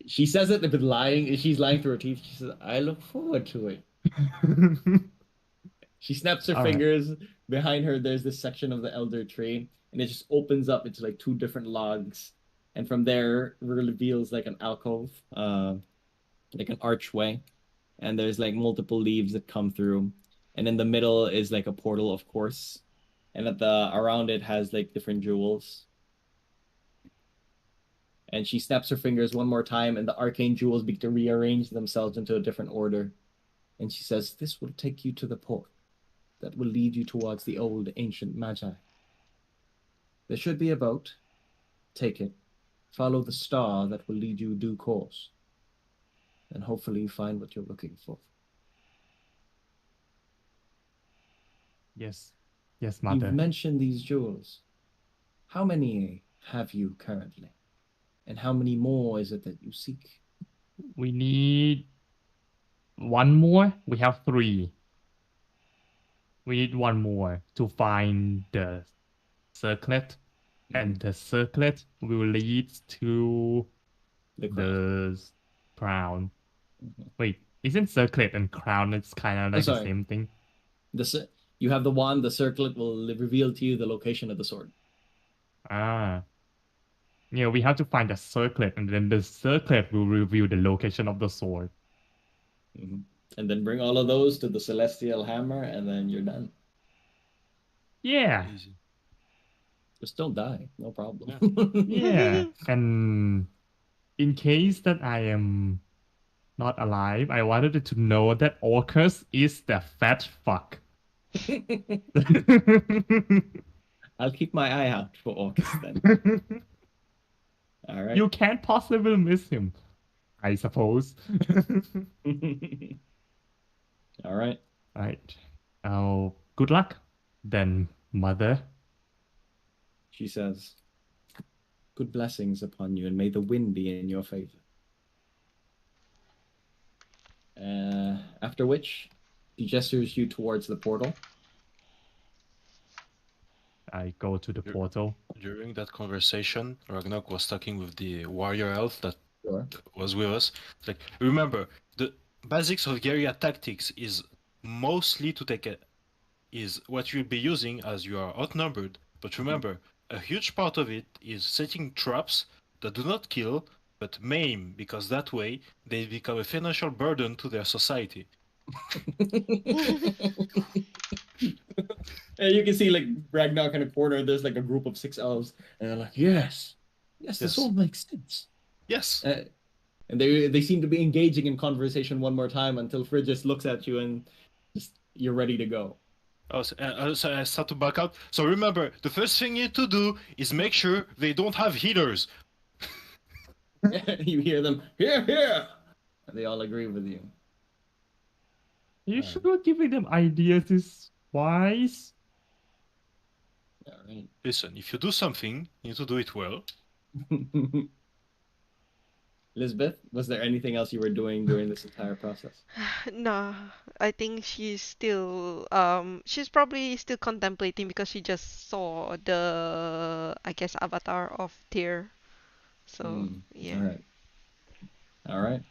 [SPEAKER 2] She says it with lying. She's lying through her teeth. She says, "I look forward to it." She snaps her
[SPEAKER 3] All right.
[SPEAKER 2] fingers. Behind her, there's this section of the elder tree, and it just opens up into like two different logs. And from there, reveals like an alcove, like an archway. And there's like multiple leaves that come through. And in the middle is like a portal, of course. And around it has like different jewels. And she snaps her fingers one more time, and the arcane jewels begin to rearrange themselves into a different order. And she says, "This will take you to the port that will lead you towards the old ancient magi. There should be a boat. Take it. Follow the star that will lead you due course. And hopefully you find what you're looking for."
[SPEAKER 3] Yes. Yes, mother.
[SPEAKER 2] You've mentioned these jewels. How many have you currently? And how many more is it that you seek?
[SPEAKER 3] We need one more. We have 3. We need one more to find the circlet, and the circlet will lead to the crown. Wait, isn't circlet and crown? It's kind of like the same thing.
[SPEAKER 2] You have the wand. The circlet will reveal to you the location of the sword.
[SPEAKER 3] Yeah, we have to find the circlet, and then the circlet will reveal the location of the sword.
[SPEAKER 2] Mm-hmm. And then bring all of those to the celestial hammer, and then you're done.
[SPEAKER 3] Yeah.
[SPEAKER 1] Easy.
[SPEAKER 2] Just don't die. No problem.
[SPEAKER 3] Yeah. And in case that I am not alive, I wanted to know that Orcus is the fat fuck.
[SPEAKER 2] I'll keep my eye out for Orcus then. All right.
[SPEAKER 3] You can't possibly miss him, I suppose.
[SPEAKER 2] All right.
[SPEAKER 3] Right. Oh, good luck, then, mother.
[SPEAKER 2] She says, "Good blessings upon you, and may the wind be in your favor." After which, she gestures you towards the portal.
[SPEAKER 3] I go to the portal.
[SPEAKER 1] During that conversation, Ragnarok was talking with the warrior elf that was with us. It's like, remember, the basics of guerrilla tactics is mostly to take is what you'll be using as you are outnumbered. But remember, a huge part of it is setting traps that do not kill, but maim, because that way they become a financial burden to their society.
[SPEAKER 2] And you can see like Ragnarok in a corner. There's like a group of 6 elves, and they're like, yes, this all makes sense.
[SPEAKER 1] Yes.
[SPEAKER 2] And they seem to be engaging in conversation one more time until Frid just looks at you and just you're ready to go.
[SPEAKER 1] Oh, so I start to back out. So remember, the first thing you need to do is make sure they don't have healers.
[SPEAKER 2] You hear them, here, here! And they all agree with you.
[SPEAKER 3] You sure giving them ideas is wise?
[SPEAKER 2] All right.
[SPEAKER 1] Listen, if you do something, you need to do it well.
[SPEAKER 2] Lisbeth, was there anything else you were doing during this entire process?
[SPEAKER 4] No, I think she's probably still contemplating because she just saw the, I guess, avatar of Tyr. So, yeah.
[SPEAKER 2] All right. All right.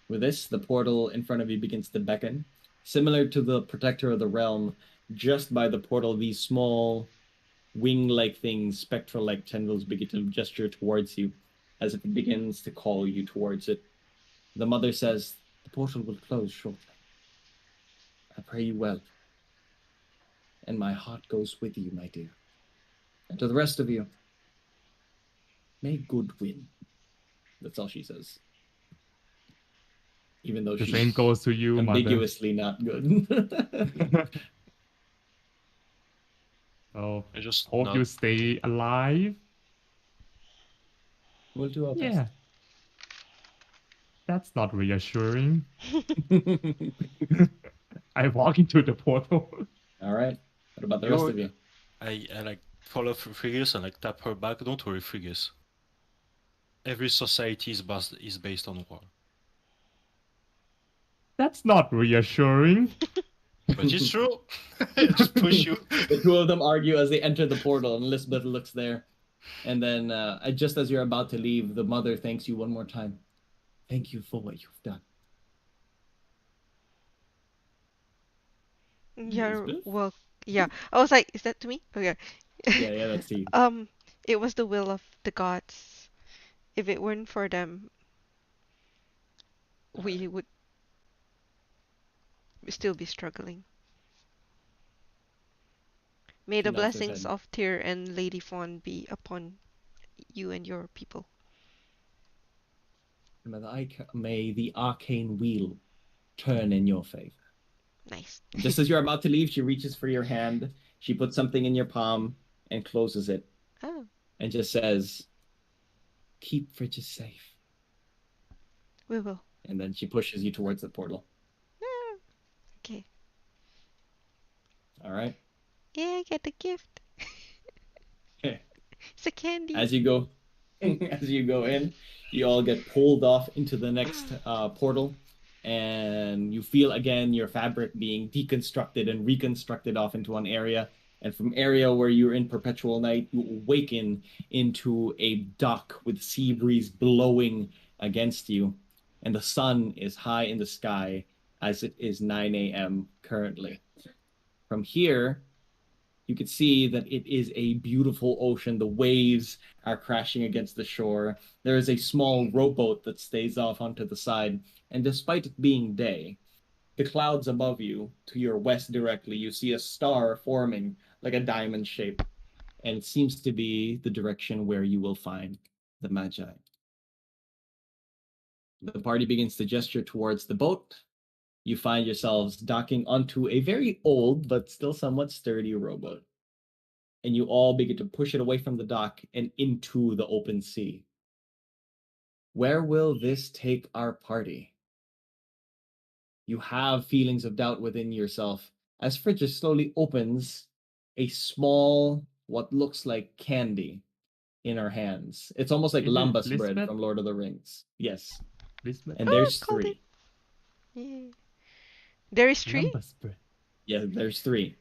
[SPEAKER 2] With this, the portal in front of you begins to beckon. Similar to the Protector of the Realm, just by the portal, these small wing-like things, spectral-like tendrils begin to gesture towards you as if it begins to call you towards it. The mother says, the portal will close shortly. I pray you well. And my heart goes with you, my dear. And to the rest of you, may good win. That's all she says. Even though
[SPEAKER 3] The
[SPEAKER 2] she's
[SPEAKER 3] same goes to you,
[SPEAKER 2] ambiguously not good.
[SPEAKER 3] Oh,
[SPEAKER 1] I just
[SPEAKER 3] hope you stay alive.
[SPEAKER 2] We'll do our best.
[SPEAKER 3] Yeah. That's not reassuring. I walk into the portal.
[SPEAKER 2] All right. What about the rest of you?
[SPEAKER 1] I like follow Frigus and like tap her back. Don't worry, Frigus. Every society is based on war.
[SPEAKER 3] That's not reassuring.
[SPEAKER 1] But it's true. Just push you.
[SPEAKER 2] The two of them argue as they enter the portal, and Lisbeth looks there. And then, just as you're about to leave, the mother thanks you one more time. Thank you for what you've done.
[SPEAKER 4] Yeah,
[SPEAKER 2] Lisbeth?
[SPEAKER 4] well, yeah. I was like, is that to me? Okay.
[SPEAKER 2] Yeah, that's to you.
[SPEAKER 4] It was the will of the gods. If it weren't for them, we would still be struggling. May the blessings of Tyr and Lady Fawn be upon you and your people.
[SPEAKER 2] May the arcane wheel turn in your favor.
[SPEAKER 4] Nice.
[SPEAKER 2] Just as you're about to leave, she reaches for your hand. She puts something in your palm and closes it.
[SPEAKER 4] Oh.
[SPEAKER 2] And just says, keep Frigis safe.
[SPEAKER 4] We will.
[SPEAKER 2] And then she pushes you towards the portal.
[SPEAKER 4] Okay.
[SPEAKER 2] All right.
[SPEAKER 4] Yeah, I get the gift. It's a candy.
[SPEAKER 2] As you go in, you all get pulled off into the next portal, and you feel again your fabric being deconstructed and reconstructed off into one area. And from area where you're in perpetual night, you awaken into a dock with sea breeze blowing against you, and the sun is high in the sky as it is 9 a.m. currently. From here, you can see that it is a beautiful ocean. The waves are crashing against the shore. There is a small rowboat that stays off onto the side. And despite it being day, the clouds above you, to your west directly, you see a star forming like a diamond shape. And it seems to be the direction where you will find the Magi. The party begins to gesture towards the boat. You find yourselves docking onto a very old but still somewhat sturdy rowboat. And you all begin to push it away from the dock and into the open sea. Where will this take our party? You have feelings of doubt within yourself as Frigis slowly opens a small, what looks like candy in her hands. It's almost like lambas bread from Lord of the Rings. Yes.
[SPEAKER 3] Lisbeth?
[SPEAKER 2] And there's 3.
[SPEAKER 4] Yeah. There is 3?
[SPEAKER 3] Lambas bread.
[SPEAKER 2] Yeah, there's 3.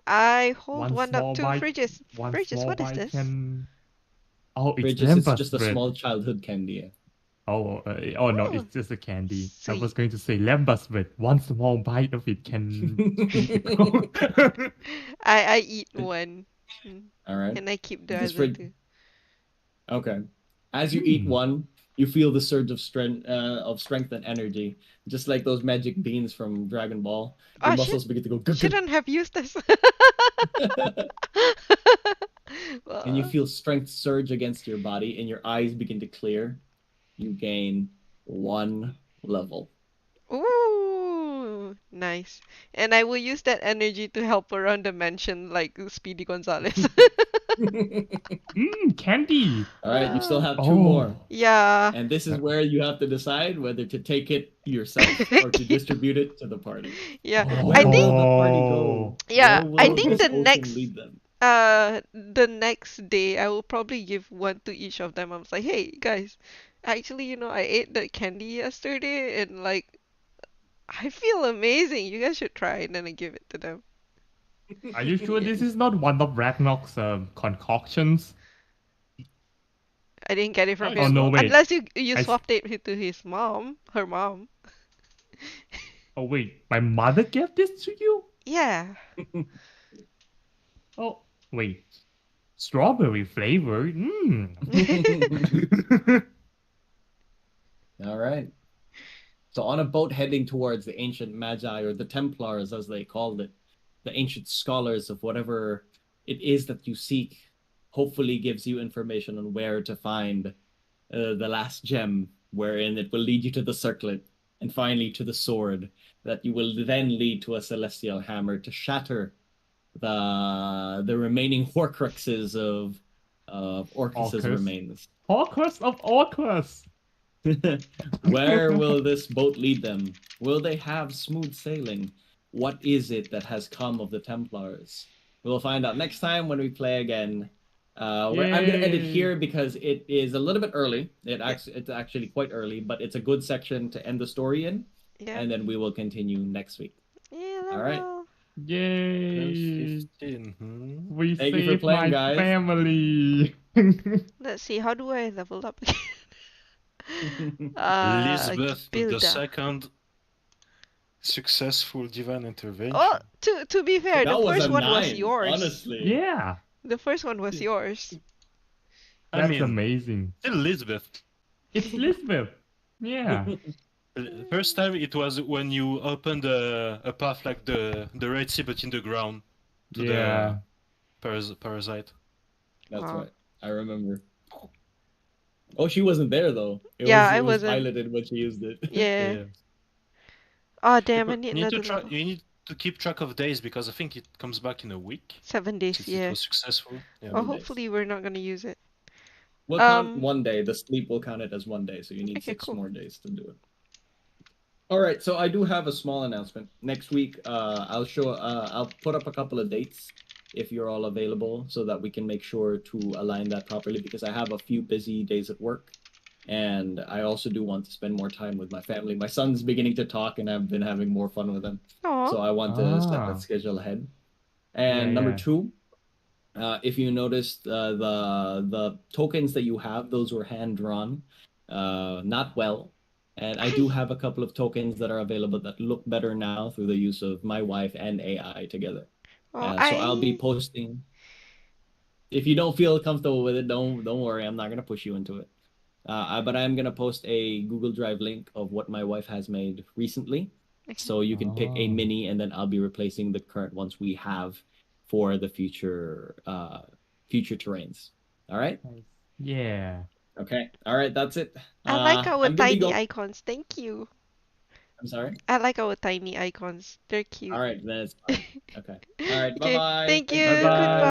[SPEAKER 4] I hold one up to Frigis. Frigis, what is this?
[SPEAKER 3] Oh, it's
[SPEAKER 2] Frigis, it's just a small childhood candy.
[SPEAKER 3] Oh, no, it's just a candy. Sweet. I was going to say lambas bread. One small bite of it can.
[SPEAKER 4] I eat one.
[SPEAKER 2] All right.
[SPEAKER 4] And I keep the other 2.
[SPEAKER 2] Okay. As you eat one, you feel the surge of strength and energy, just like those magic beans from Dragon Ball. Your muscles begin to go.
[SPEAKER 4] Shouldn't have used this.
[SPEAKER 2] And you feel strength surge against your body, and your eyes begin to clear. You gain 1 level.
[SPEAKER 4] Ooh, Nice. And I will use that energy to help around the mansion like Speedy Gonzalez.
[SPEAKER 3] Candy.
[SPEAKER 2] All right, you still have two
[SPEAKER 3] Oh.
[SPEAKER 2] more.
[SPEAKER 4] Yeah.
[SPEAKER 2] And this is where you have to decide whether to take it yourself or to distribute it to the party.
[SPEAKER 4] Yeah.
[SPEAKER 3] Oh.
[SPEAKER 4] I
[SPEAKER 2] Where
[SPEAKER 4] think
[SPEAKER 2] will the party go?
[SPEAKER 4] yeah,
[SPEAKER 2] Where will
[SPEAKER 4] I think
[SPEAKER 2] this
[SPEAKER 4] the
[SPEAKER 2] ocean
[SPEAKER 4] next
[SPEAKER 2] lead them?
[SPEAKER 4] the next day I will probably give one to each of them. I was like, hey guys, actually, I ate that candy yesterday and like I feel amazing. You guys should try it, and then I give it to them.
[SPEAKER 3] Are you sure this is not one of Ragnarok's concoctions?
[SPEAKER 4] I didn't get it from
[SPEAKER 3] Oh,
[SPEAKER 4] him.
[SPEAKER 3] no, wait.
[SPEAKER 4] Unless you
[SPEAKER 3] I s-
[SPEAKER 4] swapped it to his mom, her mom.
[SPEAKER 3] Oh wait, my mother gave this to you?
[SPEAKER 4] Yeah.
[SPEAKER 3] Oh wait, strawberry flavor.
[SPEAKER 2] All right. So on a boat heading towards the ancient Magi, or the Templars as they called it, the ancient scholars of whatever it is that you seek, hopefully gives you information on where to find the last gem, wherein it will lead you to the circlet, and finally to the sword, that you will then lead to a celestial hammer to shatter the remaining Horcruxes of Orcus's
[SPEAKER 3] Orcus.
[SPEAKER 2] remains.
[SPEAKER 3] Orcus of Orcus.
[SPEAKER 2] Where will this boat lead them? Will they have smooth sailing? What is it that has come of the Templars? We'll find out next time when we play again. I'm going to end it here because it is a little bit early. It's actually quite early, but it's a good section to end the story in.
[SPEAKER 4] Yeah.
[SPEAKER 2] And then we will continue next week.
[SPEAKER 4] Yeah.
[SPEAKER 2] All right.
[SPEAKER 3] Yay!
[SPEAKER 1] 15.
[SPEAKER 3] We
[SPEAKER 2] Thank you for
[SPEAKER 3] saved
[SPEAKER 2] playing,
[SPEAKER 3] my
[SPEAKER 2] guys.
[SPEAKER 3] family.
[SPEAKER 4] Let's see. How do I level up again?
[SPEAKER 1] Lisbeth, the
[SPEAKER 4] build up.
[SPEAKER 1] second successful divine intervention.
[SPEAKER 4] Oh, to be fair,
[SPEAKER 2] That
[SPEAKER 4] the
[SPEAKER 2] was
[SPEAKER 4] first
[SPEAKER 2] a
[SPEAKER 4] one was
[SPEAKER 2] 9,
[SPEAKER 4] yours.
[SPEAKER 2] honestly.
[SPEAKER 3] Yeah,
[SPEAKER 4] The first one was yours.
[SPEAKER 3] that's
[SPEAKER 1] I mean,
[SPEAKER 3] amazing.
[SPEAKER 1] still Lisbeth.
[SPEAKER 3] It's Lisbeth. Yeah.
[SPEAKER 1] First time it was when you opened a path like the Red Sea, but in the ground to
[SPEAKER 3] Yeah.
[SPEAKER 1] the parasite.
[SPEAKER 2] That's
[SPEAKER 4] Wow.
[SPEAKER 2] right. I remember. Oh, she wasn't there though. It
[SPEAKER 4] I
[SPEAKER 2] was
[SPEAKER 4] wasn't.
[SPEAKER 2] piloted when she used it.
[SPEAKER 4] Yeah. Oh damn! I need
[SPEAKER 1] You need
[SPEAKER 4] another
[SPEAKER 1] to
[SPEAKER 4] level.
[SPEAKER 1] you need to keep track of days because I think it comes back in a week
[SPEAKER 4] 7 days.
[SPEAKER 1] since it
[SPEAKER 4] Yeah.
[SPEAKER 1] was successful. Yeah.
[SPEAKER 4] Well,
[SPEAKER 2] 7 days.
[SPEAKER 4] hopefully we're not gonna use it.
[SPEAKER 2] We'll count one day. The sleep will count it as one day, so you need
[SPEAKER 4] Okay,
[SPEAKER 2] 6
[SPEAKER 4] cool.
[SPEAKER 2] more days to do it. All right, so I do have a small announcement. Next week, I'll put up a couple of dates if you're all available, so that we can make sure to align that properly. Because I have a few busy days at work, and I also do want to spend more time with my family. My son's beginning to talk, and I've been having more fun with him.
[SPEAKER 4] Aw.
[SPEAKER 2] So I want to set
[SPEAKER 3] Ah.
[SPEAKER 2] that schedule ahead. And number 2, if you noticed, the tokens that you have, those were hand drawn, not well. And I do have a couple of tokens that are available that look better now through the use of my wife and AI together.
[SPEAKER 4] Oh,
[SPEAKER 2] So I'll be posting. If you don't feel comfortable with it, don't worry. I'm not gonna push you into it. But I'm gonna post a Google Drive link of what my wife has made recently, so you can pick a
[SPEAKER 3] Oh.
[SPEAKER 2] mini, and then I'll be replacing the current ones we have for the future terrains. All right.
[SPEAKER 3] Yeah.
[SPEAKER 2] Okay. All right. That's it.
[SPEAKER 4] I like our
[SPEAKER 2] I'm gonna be
[SPEAKER 4] tiny icons. Thank you.
[SPEAKER 2] I'm sorry.
[SPEAKER 4] I like our tiny icons. They're cute.
[SPEAKER 2] All right. Then it's fine. Okay. All right.
[SPEAKER 4] Okay,
[SPEAKER 2] Bye-bye.
[SPEAKER 4] thank you.
[SPEAKER 3] Bye-bye.
[SPEAKER 4] Goodbye.